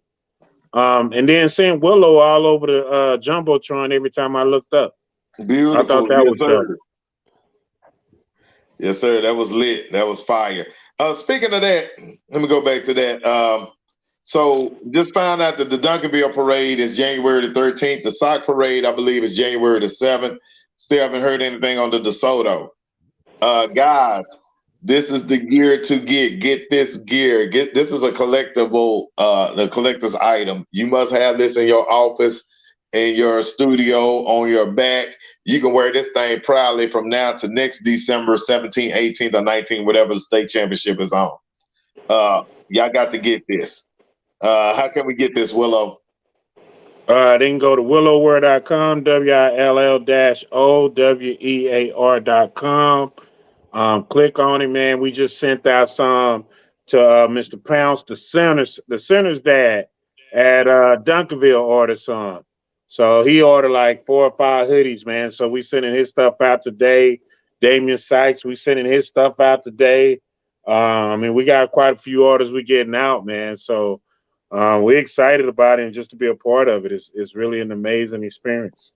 And then seeing Willow all over the Jumbotron every time I looked up. Beautiful. I thought that was dope. Yes, sir. That was lit. That was fire. Speaking of that, let me go back to that. So just found out that the Duncanville parade is January the 13th. The Sock parade, I believe, is January the 7th. Still haven't heard anything on the DeSoto. Guys, this is the gear to get. Get this gear. This is a collectible, the collector's item. You must have this in your office, in your studio, on your back. You can wear this thing proudly from now to next December 17th, 18th, or 19th, whatever the state championship is on. Y'all got to get this. How can we get this, Willow? They can go to willowwear.com, WILL-OWEAR.com. Click on it, man. We just sent out some to Mr. Pounce, the center's dad at Duncanville ordered some. So he ordered like 4 or 5 hoodies, man. So we sending his stuff out today. Damian Sykes, we sending his stuff out today. We got quite a few orders we getting out, man. So we're excited about it, and just to be a part of it is really an amazing experience.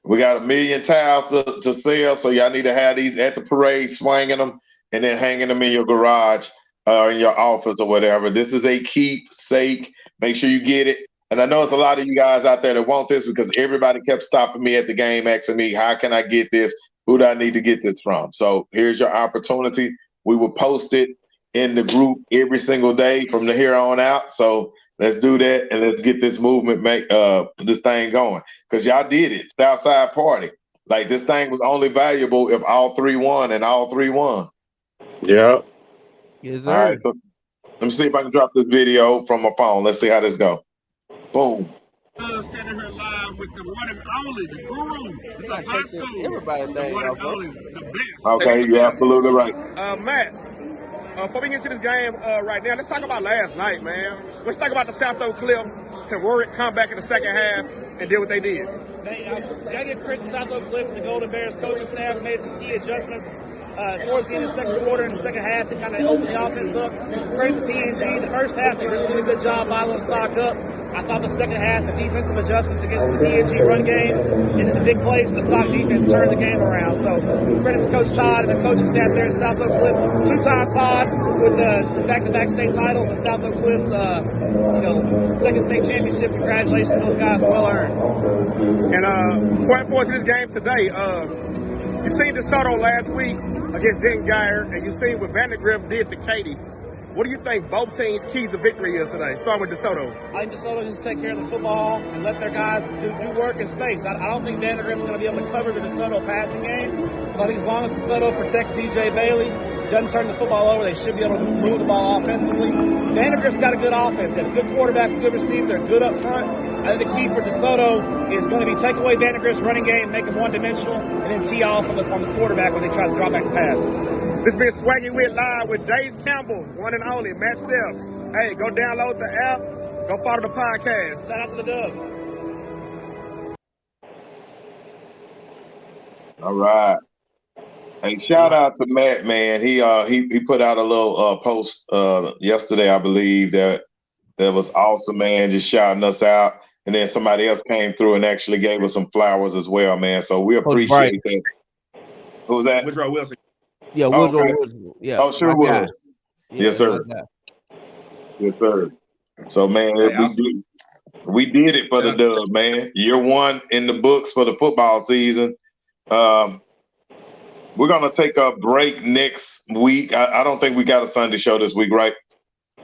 We got 1 million towels to sell, so y'all need to have these at the parade, swinging them, and then hanging them in your garage or in your office or whatever. This is a keepsake. Make sure you get it. And I know it's a lot of you guys out there that want this because everybody kept stopping me at the game, asking me, how can I get this? Who do I need to get this from? So here's your opportunity. We will post it in the group every single day from here on out. So let's do that and let's get this movement, this thing going. Because y'all did it. Southside Party. Like, this thing was only valuable if all three won, and all three won. Yeah. Yes, sir. All right, so let me see if I can drop this video from my phone. Let's see how this goes. Boom. Standing here live with the one and only, the guru, the high school, everybody the one and only, the best. Okay, you're absolutely right. Matt, before we get to this game right now, let's talk about last night, man. Let's talk about the South Oak Cliff. Can Warwick come back in the second half and do what they did? They got to give credit to South Oak Cliff and the Golden Bears coaching staff, made some key adjustments. towards the end of the second quarter and the second half to kind of open the offense up. Credit to PNG. The first half, they really did a good job bottling Sock up. I thought the second half, the defensive adjustments against the PNG run game and then the big plays with the Sock defense turned the game around. So credit to Coach Todd and the coaching staff there at South Oak Cliff. Two-time Todd with the back-to-back state titles and South Oak Cliff's second state championship. Congratulations to those guys, well earned. And point forward to this game today, you seen DeSoto last week against Denton Geyer, and you seen what Vandergrift did to Katy. What do you think both teams' keys to victory is today? Start with DeSoto. I think DeSoto just take care of the football and let their guys do work in space. I don't think Vandergrift's going to be able to cover the DeSoto passing game. So I think as long as DeSoto protects DJ Bailey, doesn't turn the football over, they should be able to move the ball offensively. Vandergrift's got a good offense. They have a good quarterback, a good receiver. They're good up front. I think the key for DeSoto is going to be take away Vandergrift's running game, make him one-dimensional, and then tee off on the quarterback when they try to drop back the pass. This been Swaggy with Live with Daze Campbell, one and only, Matt Stepp. Hey, go download the app, go follow the podcast. Shout out to the Dub. All right. Hey, shout out to Matt, man. He put out a little post yesterday, I believe, that was awesome, man, just shouting us out. And then somebody else came through and actually gave us some flowers as well, man. So we appreciate that. Who was that? Woodrow Wilson. Yeah, Woodrow Wilson. Yeah. Oh, sure was. Yes, sir. Yes, sir. So, man, we did it for the Dub, man. Year one in the books for the football season. We're going to take a break next week. I don't think we got a Sunday show this week, right?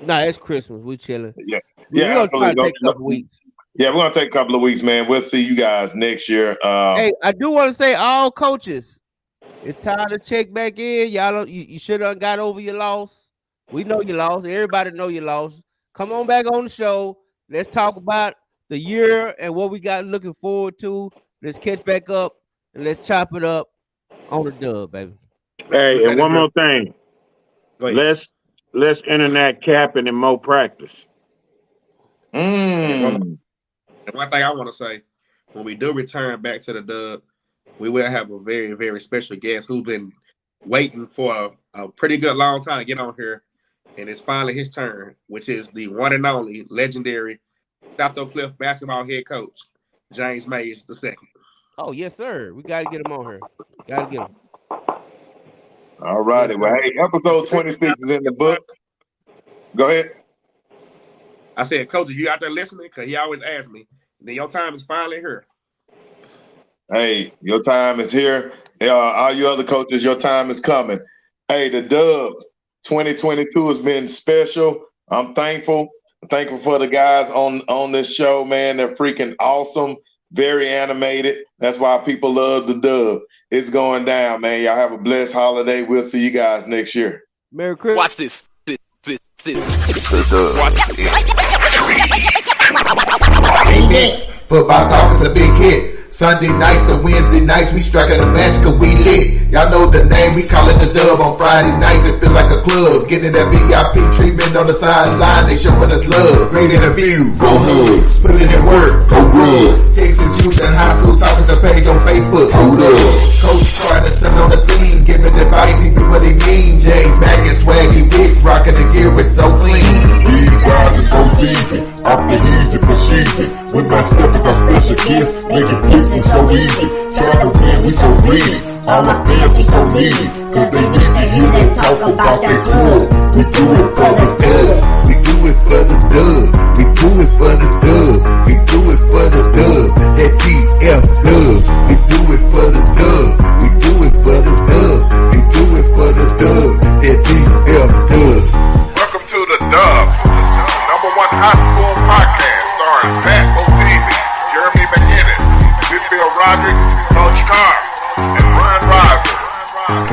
Nah, it's Christmas. We chilling. Yeah. We're going to take a couple weeks. Yeah, we're going to take a couple of weeks, man. We'll see you guys next year. Hey, I do want to say all coaches, it's time to check back in. Y'all, you should have got over your loss. We know you lost. Everybody know you lost. Come on back on the show. Let's talk about the year and what we got looking forward to. Let's catch back up and let's chop it up on the Dub, baby. Hey, and one more thing. Let's internet capping and more practice. And one thing I want to say, when we do return back to the Dub, we will have a very, very special guest who's been waiting for a pretty good long time to get on here. And it's finally his turn, which is the one and only legendary South Oak Cliff basketball head coach, James Mays II. Oh, yes, sir. We got to get him on here. Got to get him. All righty. Well, hey, episode 26 is in the book. Go ahead. I said, Coach, if you out there listening, because he always asks me, then your time is finally here. Hey, your time is here. All you other coaches, your time is coming. Hey, the Dub 2022 has been special. I'm thankful. I'm thankful for the guys on this show, man. They're freaking awesome, very animated. That's why people love the Dub. It's going down, man. Y'all have a blessed holiday. We'll see you guys next year. Merry Christmas. Watch this. Next, football talk is a big hit. Sunday nights to Wednesday nights, we striking a match cause we lit. Y'all know the name, we call it the Dub. On Friday nights, it feel like a club. Getting that VIP treatment on the sideline, they showing us love. Great interviews, go hugs, putting in work, go good. Texas youth and high school talking to page on Facebook, hold up. Coach starting to stand on the scene, giving advice, he do what he mean. Jay Mack and Swaggy Big, rocking the gear, it's so clean. Big guys and goes easy, off the easy but cheesy. With my steppers, our special kids, making plays was so easy. Trying to win, we so greedy. All our fans are so needy, cause they need to hear them talk about that club. We do it for the Dub. We do it for the Dub. We do it for the Dub. We do it for the Dub. That DF Dub. We do it for the Dub. We do it for the Dub. We do it for the Dub. That DF Dub. Welcome to the Dub, number one high school podcast starring Pat Boteezy, Jeremy McInnes, Whitfield Roderick, Coach Carr, and Ryan Riser.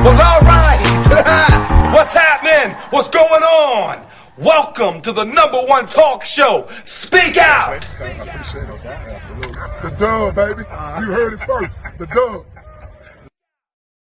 Well, all right. What's happening? What's going on? Welcome to the number one talk show. Speak out. The Dub, baby. You heard it first. The Dub.